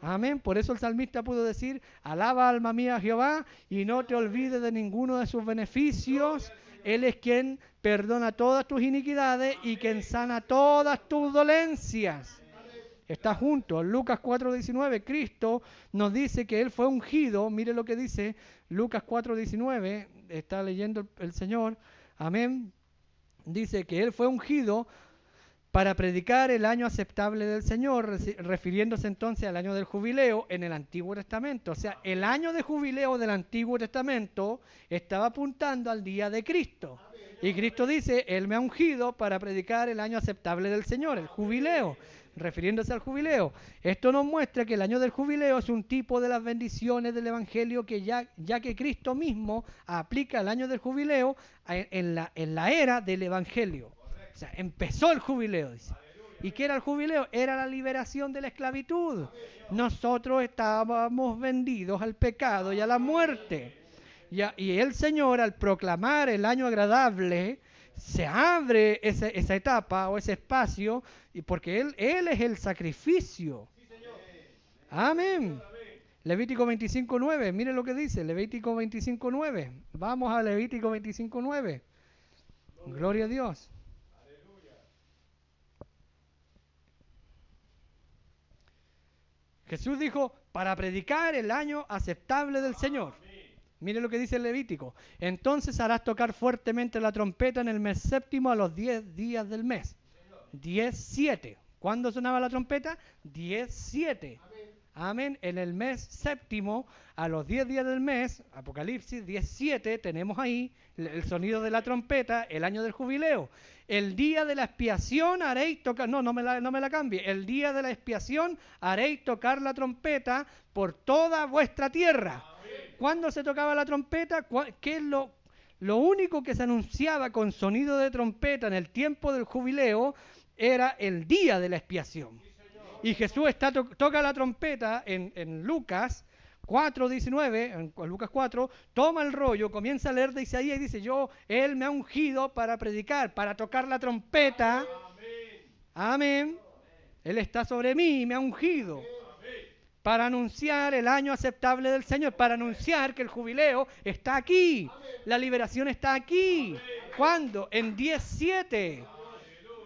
Amén. Por eso el salmista pudo decir, alaba alma mía a Jehová y no te olvides de ninguno de sus beneficios. Él es quien perdona todas tus iniquidades y quien sana todas tus dolencias. Está junto. En Lucas 4:19, Cristo nos dice que Él fue ungido. Mire lo que dice Lucas 4:19, está leyendo el Señor. Amén. Dice que Él fue ungido para predicar el año aceptable del Señor, refiriéndose entonces al año del jubileo en el Antiguo Testamento. O sea, el año de jubileo del Antiguo Testamento estaba apuntando al día de Cristo. Y Cristo dice, Él me ha ungido para predicar el año aceptable del Señor, el jubileo, refiriéndose al jubileo. Esto nos muestra que el año del jubileo es un tipo de las bendiciones del Evangelio que ya que Cristo mismo aplica el año del jubileo en la era del Evangelio. O sea, empezó el jubileo, dice. ¿Y qué era el jubileo? Era la liberación de la esclavitud. Nosotros estábamos vendidos al pecado y a la muerte. Y el Señor, al proclamar el año agradable, se abre esa etapa o ese espacio, y porque Él es el sacrificio. Amén. Levítico 25:9, mire lo que dice, Levítico 25:9. Vamos a Levítico 25:9. Gloria a Dios. Jesús dijo, para predicar el año aceptable del Señor. Mire lo que dice el Levítico. Entonces harás tocar fuertemente la trompeta en el mes séptimo a los 10 días del mes. 10:7. ¿Cuándo sonaba la trompeta? 10:7. Amén. En el mes séptimo, a los 10 días del mes, Apocalipsis 10:7, tenemos ahí el sonido de la trompeta, el año del jubileo. El día de la expiación haréis tocar, no me la cambie, el día de la expiación haréis tocar la trompeta por toda vuestra tierra. ¿Cuándo se tocaba la trompeta? ¿Qué es lo único que se anunciaba con sonido de trompeta en el tiempo del jubileo? Era el día de la expiación. Y Jesús toca la trompeta en Lucas 4:19, en Lucas 4, toma el rollo, comienza a leer de Isaías y dice, Él me ha ungido para predicar, para tocar la trompeta. Amén. Él está sobre mí y me ha ungido para anunciar el año aceptable del Señor, para anunciar que el jubileo está aquí, la liberación está aquí. ¿Cuándo? En 10:7.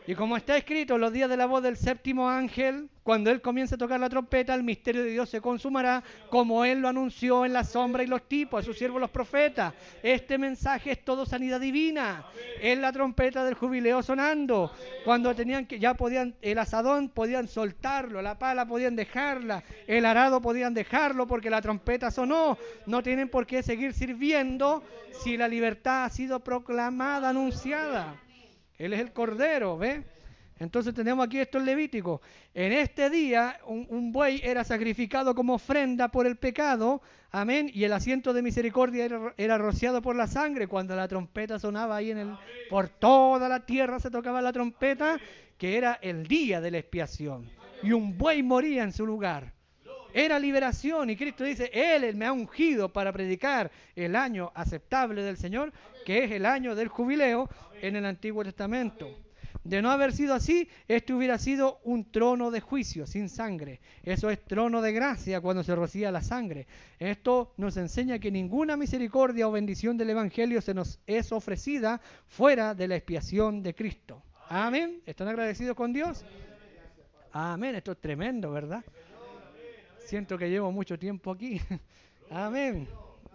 Y como está escrito, los días de la voz del séptimo ángel, cuando Él comience a tocar la trompeta, el misterio de Dios se consumará, como Él lo anunció en la sombra y los tipos, a sus siervos los profetas. Este mensaje es todo sanidad divina. Es la trompeta del jubileo sonando. Cuando el asadón podían soltarlo, la pala podían dejarla, el arado podían dejarlo porque la trompeta sonó. No tienen por qué seguir sirviendo si la libertad ha sido proclamada, anunciada. Él es el Cordero, ¿ve? Entonces tenemos aquí esto en Levítico. En este día un buey era sacrificado como ofrenda por el pecado, amén, y el asiento de misericordia era rociado por la sangre. Cuando la trompeta sonaba ahí por toda la tierra se tocaba la trompeta, que era el día de la expiación. Y un buey moría en su lugar. Era liberación, y Cristo dice, Él me ha ungido para predicar el año aceptable del Señor, que es el año del jubileo en el Antiguo Testamento. De no haber sido así, este hubiera sido un trono de juicio sin sangre. Eso es trono de gracia cuando se rocía la sangre. Esto nos enseña que ninguna misericordia o bendición del Evangelio se nos es ofrecida fuera de la expiación de Cristo. Amén. ¿Están agradecidos con Dios? Amén. Esto es tremendo, ¿verdad? Siento que llevo mucho tiempo aquí. Amén.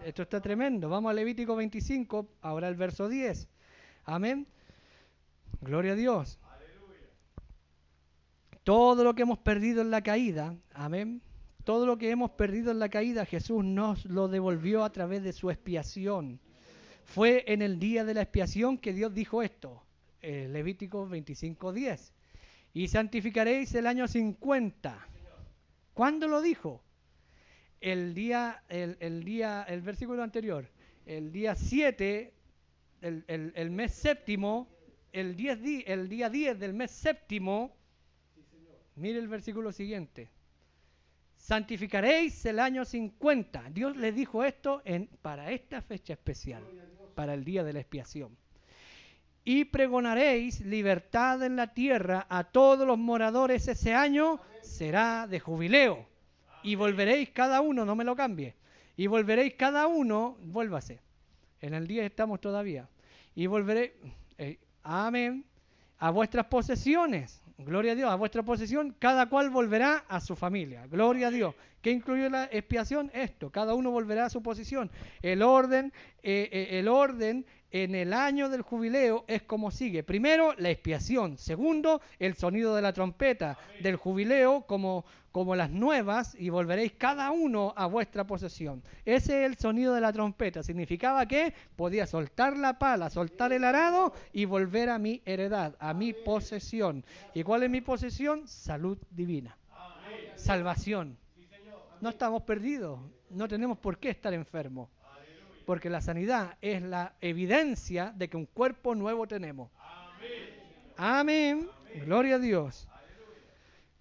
Esto está tremendo. Vamos a Levítico 25, ahora el verso 10. Amén. Gloria a Dios. Todo lo que hemos perdido en la caída, amén. Todo lo que hemos perdido en la caída, Jesús nos lo devolvió a través de su expiación. Fue en el día de la expiación que Dios dijo esto. Levítico 25:10. Y santificaréis el año 50. ¿Cuándo lo dijo? El versículo anterior, el día 7, el mes séptimo, el día 10 del mes séptimo. Mire el versículo siguiente. Santificaréis el año 50. Dios le dijo esto para esta fecha especial, para el día de la expiación. Y pregonaréis libertad en la tierra a todos los moradores ese año, será de jubileo. Y volveréis cada uno, no me lo cambie, y volveréis cada uno, vuélvase, en el día estamos todavía, y volveréis, amén, a vuestras posesiones, gloria a Dios, a vuestra posesión, cada cual volverá a su familia, gloria a Dios. ¿Qué incluyó la expiación? Esto, cada uno volverá a su posición. El orden en el año del jubileo es como sigue. Primero, la expiación. Segundo, el sonido de la trompeta del jubileo como las nuevas, y volveréis cada uno a vuestra posesión. Ese es el sonido de la trompeta. Significaba que podía soltar la pala, soltar el arado y volver a mi heredad, a mi posesión. ¿Y cuál es mi posesión? Salud divina. Salvación. No estamos perdidos, no tenemos por qué estar enfermos, porque la sanidad es la evidencia de que un cuerpo nuevo tenemos. Amén. Gloria a Dios.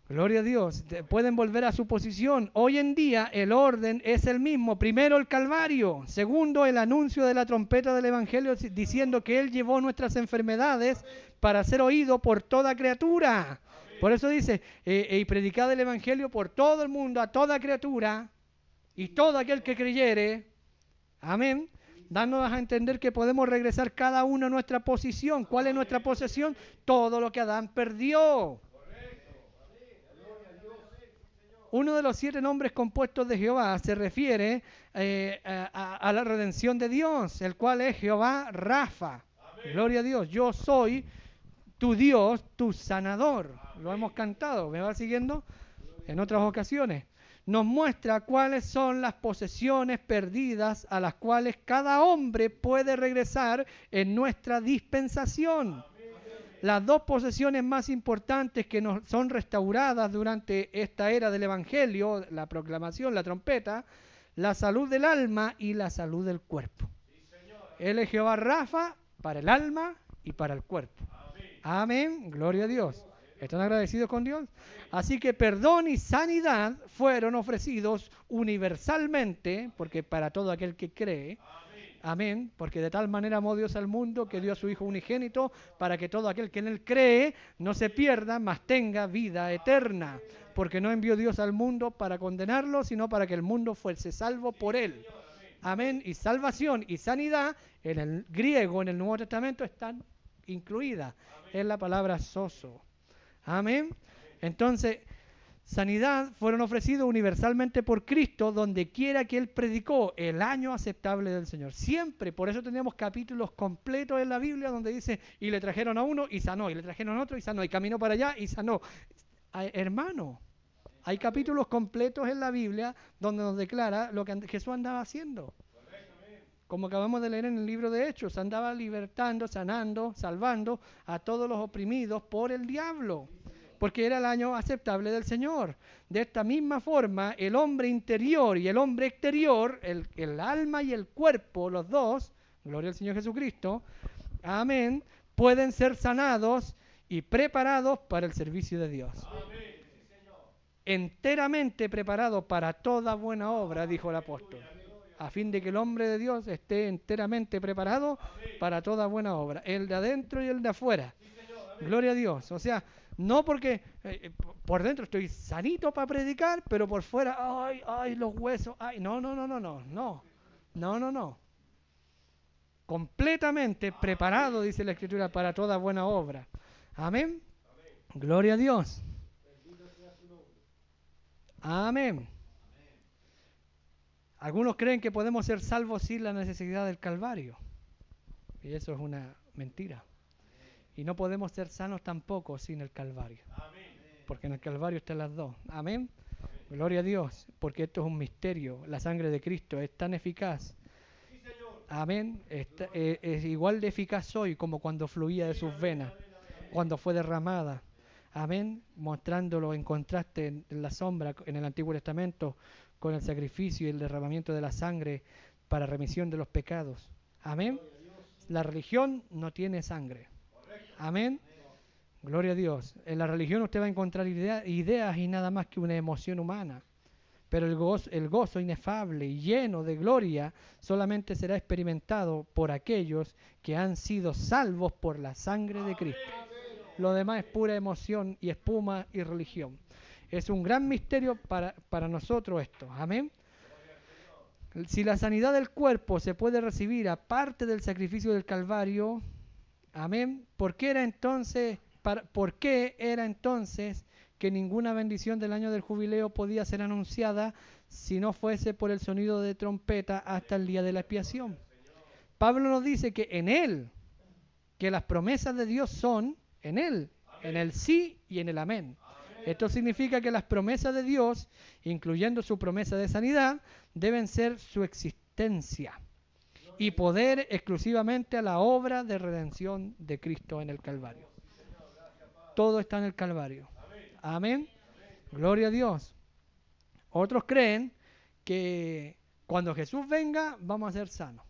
Gloria a Dios. Pueden volver a su posición. Hoy en día el orden es el mismo. Primero el Calvario. Segundo el anuncio de la trompeta del Evangelio diciendo que Él llevó nuestras enfermedades para ser oído por toda criatura. Por eso dice, y predicad el Evangelio por todo el mundo, a toda criatura, y todo aquel que creyere, amén, dándonos a entender que podemos regresar cada uno a nuestra posición. ¿Cuál es nuestra posesión? Todo lo que Adán perdió. Uno de los 7 nombres compuestos de Jehová se refiere a la redención de Dios, el cual es Jehová Rafa. Gloria a Dios, yo soy tu Dios, tu sanador. Lo hemos cantado, ¿me va siguiendo? En otras ocasiones. Nos muestra cuáles son las posesiones perdidas a las cuales cada hombre puede regresar en nuestra dispensación. Las 2 posesiones más importantes que nos son restauradas durante esta era del Evangelio, la proclamación, la trompeta, la salud del alma y la salud del cuerpo. Él es Jehová Rafa para el alma y para el cuerpo. Amén, gloria a Dios. ¿Están agradecidos con Dios? Así que perdón y sanidad fueron ofrecidos universalmente, porque para todo aquel que cree, amén, porque de tal manera amó Dios al mundo que dio a su Hijo unigénito para que todo aquel que en Él cree no se pierda, mas tenga vida eterna. Porque no envió Dios al mundo para condenarlo, sino para que el mundo fuese salvo por Él. Amén, y salvación y sanidad en el griego, en el Nuevo Testamento, están incluidas en la palabra sozo. Amén. Entonces, sanidad fueron ofrecidos universalmente por Cristo donde quiera que Él predicó el año aceptable del Señor. Siempre, por eso tenemos capítulos completos en la Biblia donde dice, y le trajeron a uno y sanó, y le trajeron a otro y sanó, y caminó para allá y sanó. Hermano, hay capítulos completos en la Biblia donde nos declara lo que Jesús andaba haciendo. como acabamos de leer en el libro de Hechos, andaba libertando, sanando, salvando a todos los oprimidos por el diablo, porque era el año aceptable del Señor. De esta misma forma, el hombre interior y el hombre exterior, el alma y el cuerpo, los dos, gloria al Señor Jesucristo, amén, pueden ser sanados y preparados para el servicio de Dios. Amén. Enteramente preparado para toda buena obra, dijo el apóstol, a fin de que el hombre de Dios esté enteramente preparado para toda buena obra, el de adentro y el de afuera. Gloria a Dios. O sea, no porque por dentro estoy sanito para predicar, pero por fuera, ay, los huesos, ay, no. Completamente preparado, dice la Escritura, para toda buena obra. Amén. Gloria a Dios. Amén. Algunos creen que podemos ser salvos sin la necesidad del Calvario. Y eso es una mentira. Y no podemos ser sanos tampoco sin el Calvario. Porque en el Calvario están las dos. Amén. Gloria a Dios. Porque esto es un misterio. La sangre de Cristo es tan eficaz. Amén. Es igual de eficaz hoy como cuando fluía de sus venas. Cuando fue derramada. Amén. Mostrándolo en contraste en la sombra en el Antiguo Testamento con el sacrificio y el derramamiento de la sangre para remisión de los pecados. Amén. La religión no tiene sangre. Amén. Gloria a Dios. En la religión usted va a encontrar ideas y nada más que una emoción humana. Pero el gozo inefable y lleno de gloria solamente será experimentado por aquellos que han sido salvos por la sangre de Cristo. Lo demás es pura emoción y espuma y religión. Es un gran misterio para nosotros esto. Amén. Si la sanidad del cuerpo se puede recibir aparte del sacrificio del Calvario, amén, ¿por qué era entonces que ninguna bendición del año del jubileo podía ser anunciada si no fuese por el sonido de trompeta hasta el día de la expiación? Pablo nos dice que en Él, que las promesas de Dios son en Él, en el sí y en el amén. Esto significa que las promesas de Dios, incluyendo su promesa de sanidad, deben ser su existencia y poder exclusivamente a la obra de redención de Cristo en el Calvario. Todo está en el Calvario. Amén. Gloria a Dios. Otros creen que cuando Jesús venga vamos a ser sanos.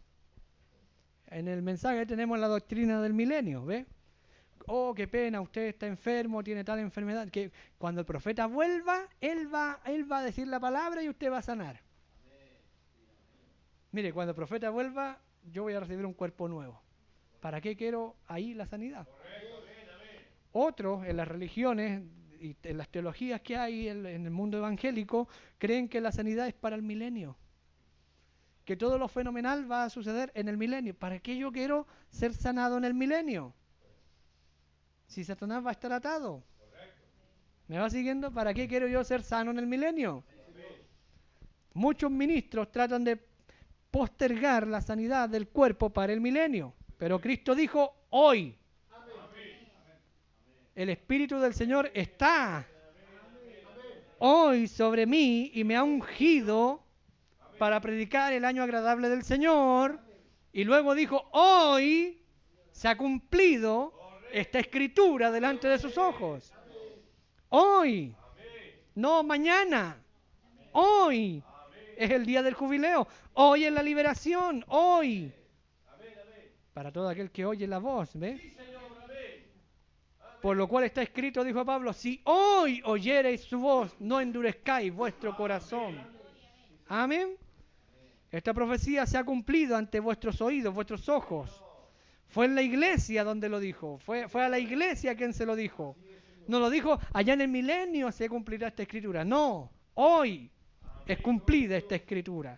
En el mensaje tenemos la doctrina del milenio, ¿ve? Oh, qué pena, usted está enfermo, tiene tal enfermedad, que cuando el profeta vuelva, él va a decir la palabra y usted va a sanar. Mire, cuando el profeta vuelva, yo voy a recibir un cuerpo nuevo. ¿Para qué quiero ahí la sanidad? Otros, en las religiones y en las teologías que hay en el mundo evangélico, creen que la sanidad es para el milenio. Que todo lo fenomenal va a suceder en el milenio. ¿Para qué yo quiero ser sanado en el milenio? Si Satanás va a estar atado. ¿Me va siguiendo? ¿Para qué quiero yo ser sano en el milenio? Muchos ministros tratan de postergar la sanidad del cuerpo para el milenio. Pero Cristo dijo, hoy. El Espíritu del Señor está hoy sobre mí y me ha ungido para predicar el año agradable del Señor. Y luego dijo, hoy se ha cumplido esta escritura delante de sus ojos. Hoy, no mañana, hoy es el día del jubileo, hoy es la liberación, hoy. Para todo aquel que oye la voz, ¿ve? Por lo cual está escrito, dijo Pablo, si hoy oyereis su voz, no endurezcáis vuestro corazón. Amén. Esta profecía se ha cumplido ante vuestros oídos, vuestros ojos. Fue en la iglesia donde lo dijo. Fue a la iglesia quien se lo dijo. No lo dijo, allá en el milenio se cumplirá esta escritura. No, hoy es cumplida esta escritura.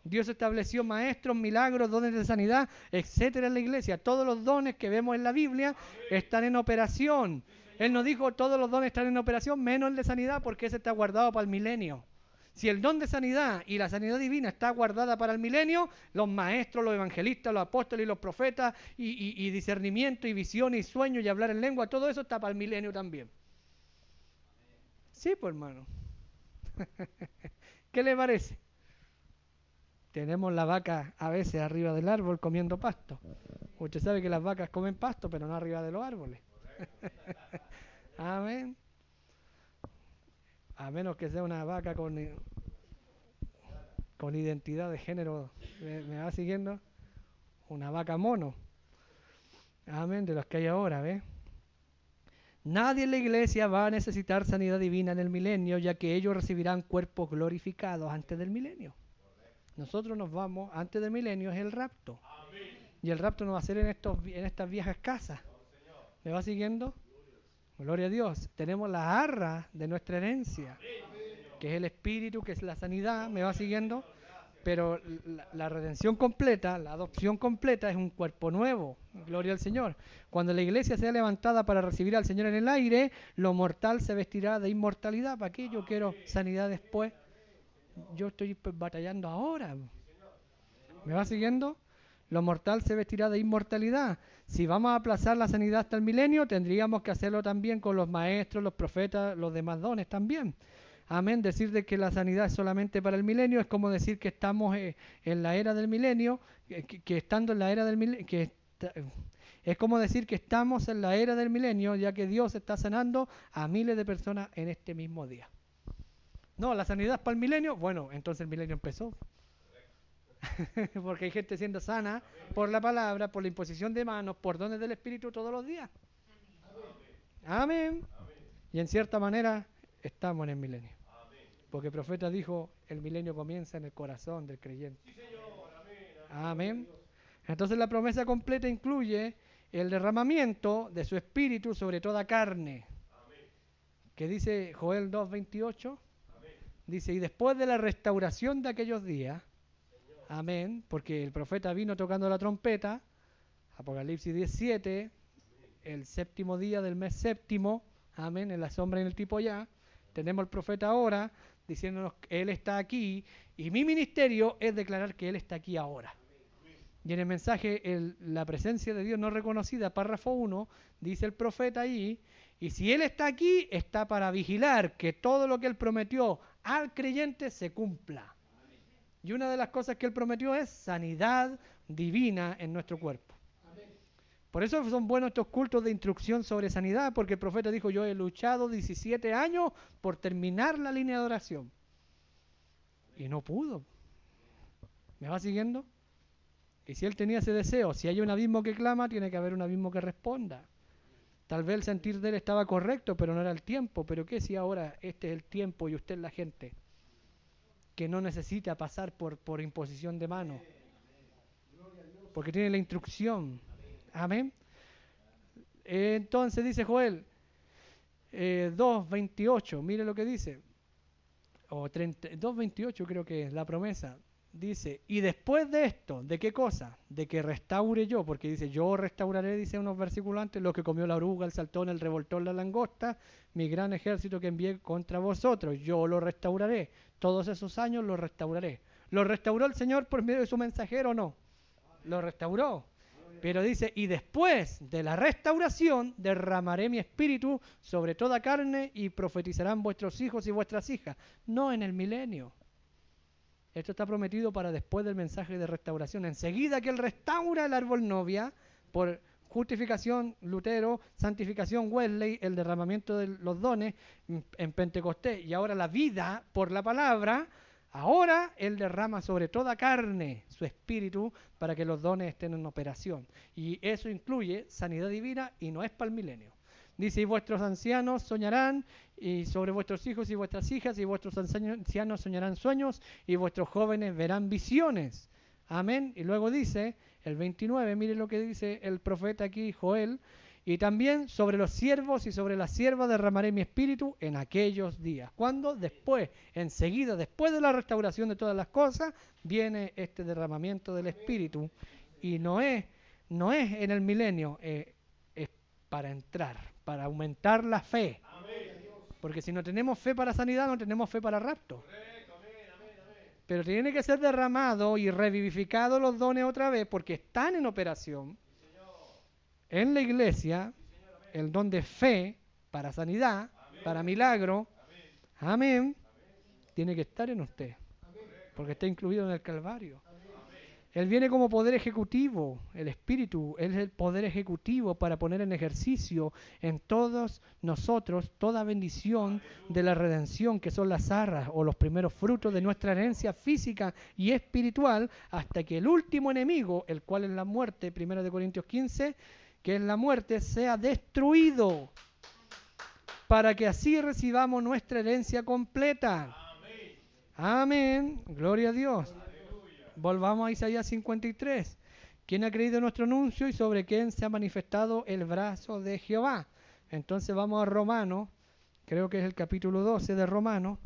Dios estableció maestros, milagros, dones de sanidad, etcétera en la iglesia. Todos los dones que vemos en la Biblia están en operación. Él nos dijo, todos los dones están en operación, menos el de sanidad, porque ese está guardado para el milenio. Si el don de sanidad y la sanidad divina está guardada para el milenio, los maestros, los evangelistas, los apóstoles y los profetas y discernimiento y visión y sueño y hablar en lengua, todo eso está para el milenio también. Sí, pues hermano. ¿Qué le parece? tenemos la vaca a veces arriba del árbol comiendo pasto. Usted sabe que las vacas comen pasto, pero no arriba de los árboles. Amén. A menos que sea una vaca con identidad de género. ¿Me va siguiendo? Una vaca mono. Amén, de los que hay ahora, ¿ves? Nadie en la iglesia va a necesitar sanidad divina en el milenio, ya que ellos recibirán cuerpos glorificados antes del milenio. Nosotros nos vamos, antes del milenio es el rapto. Y el rapto no va a ser en estas viejas casas. ¿Me va siguiendo? Gloria a Dios. Tenemos la arra de nuestra herencia, que es el espíritu, que es la sanidad. ¿Me va siguiendo? Pero la redención completa, la adopción completa es un cuerpo nuevo. Gloria al Señor. Cuando la iglesia sea levantada para recibir al Señor en el aire, lo mortal se vestirá de inmortalidad. ¿Para qué yo quiero sanidad después? Yo estoy batallando ahora. ¿Me va siguiendo? Lo mortal se vestirá de inmortalidad. Si vamos a aplazar la sanidad hasta el milenio, tendríamos que hacerlo también con los maestros, los profetas, los demás dones también. Amén. Decir de que la sanidad es solamente para el milenio es como decir que estamos en la era del milenio, que estando en la era del milenio, es como decir que estamos en la era del milenio, ya que Dios está sanando a miles de personas en este mismo día. No, la sanidad es para el milenio. Bueno, entonces el milenio empezó. Porque hay gente siendo sana por la palabra, por la imposición de manos, por dones del Espíritu todos los días. Amén. Y en cierta manera estamos en el milenio. Porque el profeta dijo, el milenio comienza en el corazón del creyente. Amén. Entonces la promesa completa incluye el derramamiento de su Espíritu sobre toda carne. Que dice Joel 2:28. Dice, y después de la restauración de aquellos días, amén, porque el profeta vino tocando la trompeta, Apocalipsis 17, el séptimo día del mes séptimo, amén, en la sombra y en el tipo ya, tenemos al profeta ahora diciéndonos que Él está aquí y mi ministerio es declarar que Él está aquí ahora. Y en el mensaje, la presencia de Dios no reconocida, párrafo 1, dice el profeta ahí, y si Él está aquí, está para vigilar que todo lo que Él prometió al creyente se cumpla. Y una de las cosas que Él prometió es sanidad divina en nuestro cuerpo. Por eso son buenos estos cultos de instrucción sobre sanidad, porque el profeta dijo, yo he luchado 17 años por terminar la línea de oración. Y no pudo. ¿Me va siguiendo? Y si él tenía ese deseo, si hay un abismo que clama, tiene que haber un abismo que responda. Tal vez el sentir de él estaba correcto, pero no era el tiempo. Pero ¿qué si ahora este es el tiempo y usted es la gente que no necesita pasar por imposición de mano? Porque tiene la instrucción. Amén. Entonces dice Joel 2:28, mire lo que dice. O 2:28 creo que es la promesa. Dice, y después de esto, ¿de qué cosa? De que restaure yo, porque dice, yo restauraré, dice unos versículos antes, lo que comió la oruga, el saltón, el revoltón, la langosta, mi gran ejército que envié contra vosotros, yo lo restauraré. Todos esos años lo restauraré. ¿Lo restauró el Señor por medio de su mensajero o no? Lo restauró. Pero dice, y después de la restauración derramaré mi espíritu sobre toda carne y profetizarán vuestros hijos y vuestras hijas. No en el milenio. Esto está prometido para después del mensaje de restauración. Enseguida que Él restaura el árbol novia, por justificación Lutero, santificación Wesley, el derramamiento de los dones en Pentecostés, y ahora la vida por la palabra, ahora Él derrama sobre toda carne su espíritu para que los dones estén en operación. Y eso incluye sanidad divina y no es para el milenio. Dice, y vuestros ancianos soñarán, y sobre vuestros hijos y vuestras hijas, y vuestros ancianos soñarán sueños, y vuestros jóvenes verán visiones. Amén. Y luego dice, el 29, mire lo que dice el profeta aquí, Joel, y también sobre los siervos y sobre las siervas derramaré mi espíritu en aquellos días. ¿Cuándo? Después, enseguida, después de la restauración de todas las cosas, viene este derramamiento del espíritu. Y no es en el milenio, es para entrar, para aumentar la fe. Porque si no tenemos fe para sanidad, no tenemos fe para rapto. Pero tiene que ser derramado y revivificado los dones otra vez, porque están en operación en la iglesia el don de fe para sanidad, para milagro. Amén. Tiene que estar en usted. porque está incluido en el Calvario. Él viene como poder ejecutivo, el Espíritu, Él es el poder ejecutivo para poner en ejercicio en todos nosotros toda bendición de la redención, que son las arras o los primeros frutos de nuestra herencia física y espiritual, hasta que el último enemigo, el cual es la muerte, 1 Corintios 15, que es la muerte, sea destruido, para que así recibamos nuestra herencia completa. Amén. Gloria a Dios. Volvamos a Isaías 53. ¿Quién ha creído nuestro anuncio y sobre quién se ha manifestado el brazo de Jehová? Entonces vamos a Romanos, creo que es el capítulo 12 de Romanos.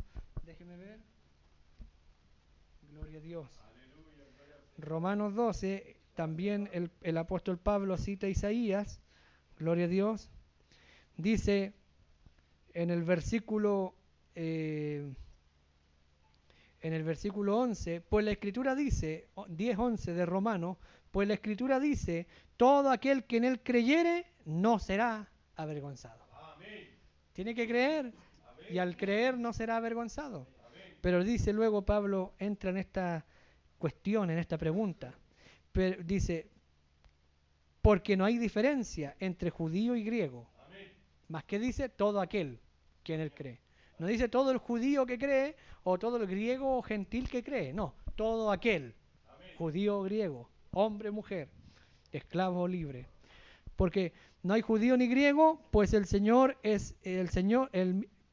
Déjeme ver. Gloria a Dios. Romanos 12, también el apóstol Pablo cita a Isaías. Gloria a Dios. Dice en el versículo 11, pues la Escritura dice, 10:11 de Romanos, pues la Escritura dice, todo aquel que en él creyere no será avergonzado. Amén. Tiene que creer. Amén. Y al creer no será avergonzado. Amén. Pero dice luego Pablo, entra en esta cuestión, en esta pregunta. Pero dice, porque no hay diferencia entre judío y griego. Amén. Más que dice todo aquel que en él cree. No dice todo el judío que cree o todo el griego o gentil que cree. No, todo aquel. Amén. Judío o griego, hombre, mujer, esclavo o libre. Porque no hay judío ni griego, pues el Señor es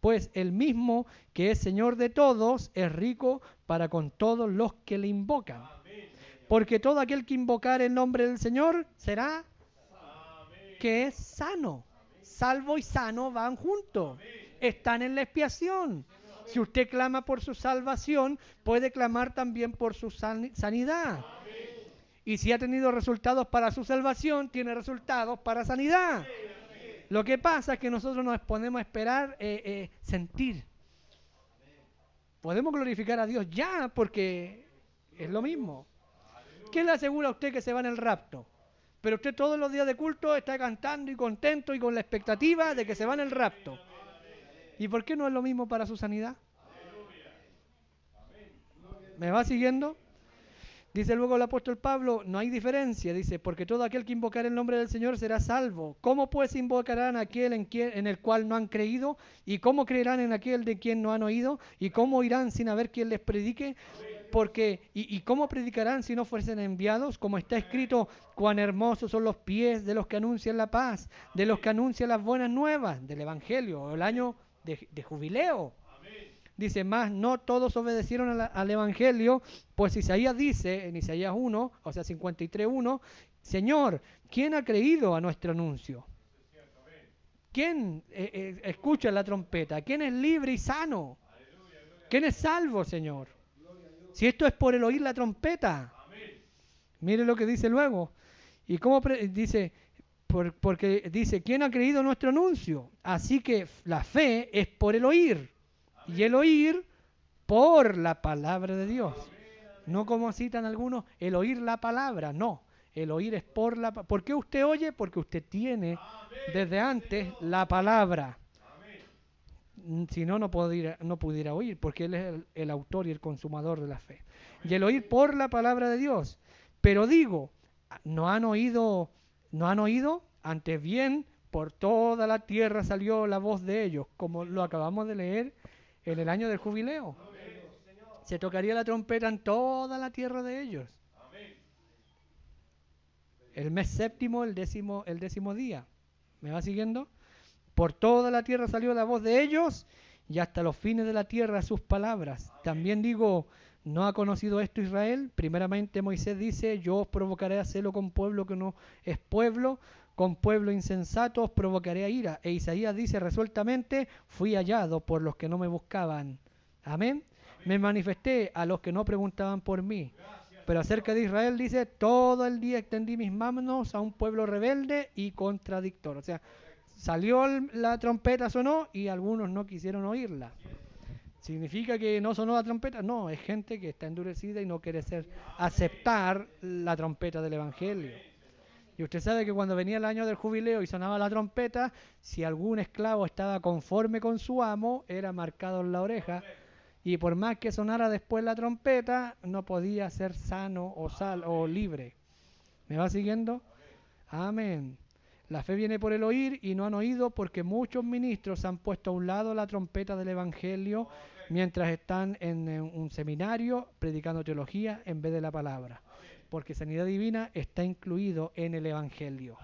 pues el mismo que es Señor de todos, es rico para con todos los que le invocan. Amén. Porque todo aquel que invocar el nombre del Señor será Amén. Que es sano. Amén. Salvo y sano van juntos. Amén. Están en la expiación. Si usted clama por su salvación, puede clamar también por su sanidad. Amén. Y si ha tenido resultados para su salvación, tiene resultados para sanidad. Amén. Lo que pasa es que nosotros nos ponemos a esperar sentir. Podemos glorificar a Dios ya, porque es lo mismo. ¿Qué le asegura a usted que se va en el rapto? Pero usted todos los días de culto está cantando y contento y con la expectativa de que se va en el rapto. ¿Y por qué no es lo mismo para su sanidad? ¿Me va siguiendo? Dice luego el apóstol Pablo, no hay diferencia, dice, porque todo aquel que invocar el nombre del Señor será salvo. ¿Cómo pues invocarán a aquel en el cual no han creído? ¿Y cómo creerán en aquel de quien no han oído? ¿Y cómo irán sin haber quien les predique? Porque, ¿y cómo predicarán si no fuesen enviados? Como está escrito, cuán hermosos son los pies de los que anuncian la paz, de los que anuncian las buenas nuevas del Evangelio, el año de jubileo. Dice, más no todos obedecieron al Evangelio, pues Isaías dice, en Isaías 1, o sea 53:1, Señor, ¿quién ha creído a nuestro anuncio? ¿Quién escucha la trompeta? ¿Quién es libre y sano? ¿Quién es salvo, Señor? Si esto es por el oír la trompeta. Mire lo que dice luego. ¿Y cómo dice? Porque dice, ¿quién ha creído nuestro anuncio? Así que la fe es por el oír. Y el oír por la palabra de Dios. No como citan algunos, el oír la palabra. No, el oír es por la palabra. ¿Por qué usted oye? Porque usted tiene desde antes la palabra. Si no, no pudiera oír, porque Él es el autor y el consumador de la fe. Y el oír por la palabra de Dios. Pero digo, ¿no han oído? Antes bien, por toda la tierra salió la voz de ellos, como lo acabamos de leer en el año del jubileo. Se tocaría la trompeta en toda la tierra de ellos. El mes séptimo, el décimo día. ¿Me va siguiendo? Por toda la tierra salió la voz de ellos y hasta los fines de la tierra sus palabras. También digo, ¿no ha conocido esto Israel? Primeramente Moisés dice, yo os provocaré a celo con pueblo que no es pueblo, con pueblo insensato os provocaré a ira. E Isaías dice resueltamente, fui hallado por los que no me buscaban. Amén. Me manifesté a los que no preguntaban por mí. Pero acerca de Israel dice, todo el día extendí mis manos a un pueblo rebelde y contradictor. O sea, salió la trompeta, sonó y algunos no quisieron oírla. ¿Significa que no sonó la trompeta? No, es gente que está endurecida y no quiere aceptar la trompeta del Evangelio. Y usted sabe que cuando venía el año del jubileo y sonaba la trompeta, si algún esclavo estaba conforme con su amo, era marcado en la oreja y por más que sonara después la trompeta, no podía ser sano o libre. ¿Me va siguiendo? Amén. La fe viene por el oír y no han oído porque muchos ministros han puesto a un lado la trompeta del Evangelio mientras están en un seminario predicando teología en vez de la palabra. Porque sanidad divina está incluido en el Evangelio.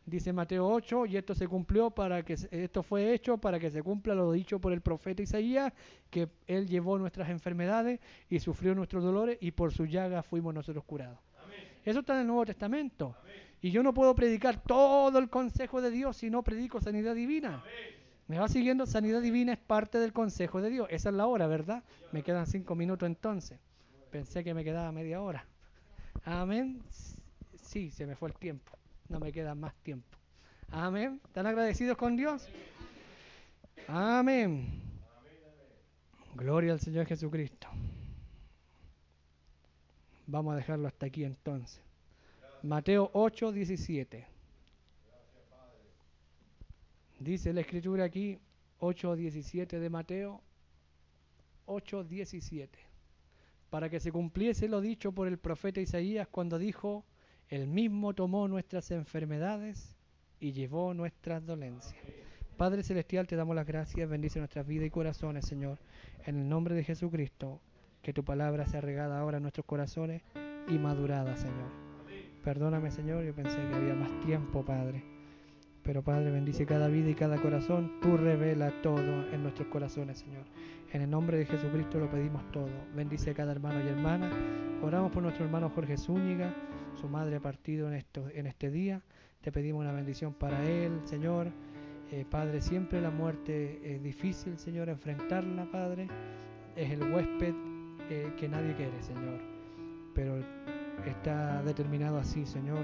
Dice Mateo 8, y esto fue hecho para que se cumpla lo dicho por el profeta Isaías, que él llevó nuestras enfermedades y sufrió nuestros dolores y por su llaga fuimos nosotros curados. Amén. Eso está en el Nuevo Testamento. Amén. Y yo no puedo predicar todo el consejo de Dios si no predico sanidad divina. Amén. ¿Me va siguiendo? Sanidad divina es parte del consejo de Dios. Esa es la hora, ¿verdad? Me quedan 5 minutos entonces. Pensé que me quedaba media hora. Amén. Sí, se me fue el tiempo. No me queda más tiempo. Amén. ¿Están agradecidos con Dios? Amén. Gloria al Señor Jesucristo. Vamos a dejarlo hasta aquí entonces. Mateo 8, 17. Dice la escritura aquí, 8, 17 de Mateo, 8, 17. Para que se cumpliese lo dicho por el profeta Isaías cuando dijo: Él mismo tomó nuestras enfermedades y llevó nuestras dolencias. Padre Celestial, te damos las gracias, bendice nuestras vidas y corazones, Señor. En el nombre de Jesucristo, que tu palabra sea regada ahora en nuestros corazones y madurada, Señor. Perdóname, Señor, yo pensé que había más tiempo, Padre. Pero, Padre, bendice cada vida y cada corazón. Tú revela todo en nuestros corazones, Señor. En el nombre de Jesucristo lo pedimos todo. Bendice a cada hermano y hermana. Oramos por nuestro hermano Jorge Zúñiga. Su madre ha partido en este día. Te pedimos una bendición para él, Señor. Padre, siempre la muerte es difícil, Señor, enfrentarla, Padre. Es el huésped que nadie quiere, Señor. Pero está determinado así, Señor.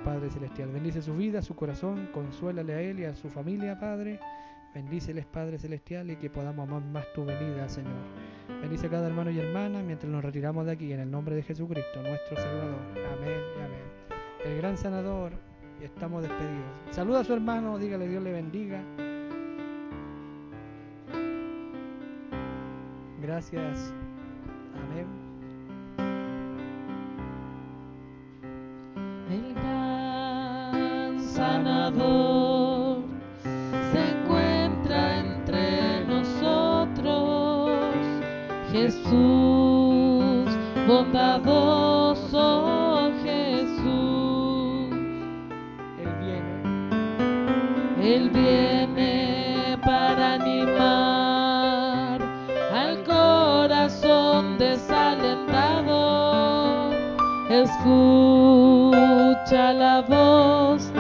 Padre Celestial, bendice su vida, su corazón, consuélale a él y a su familia, Padre. Bendíceles, Padre Celestial, y que podamos amar más tu venida, Señor. Bendice a cada hermano y hermana mientras nos retiramos de aquí, en el nombre de Jesucristo, nuestro Salvador. Amén y amén. El gran sanador, estamos despedidos. Saluda a su hermano, dígale Dios le bendiga. Gracias. Amén. El gran sanador se encuentra entre nosotros. Jesús, bondadoso Jesús. Él viene para animar al corazón desalentado. Escucha la voz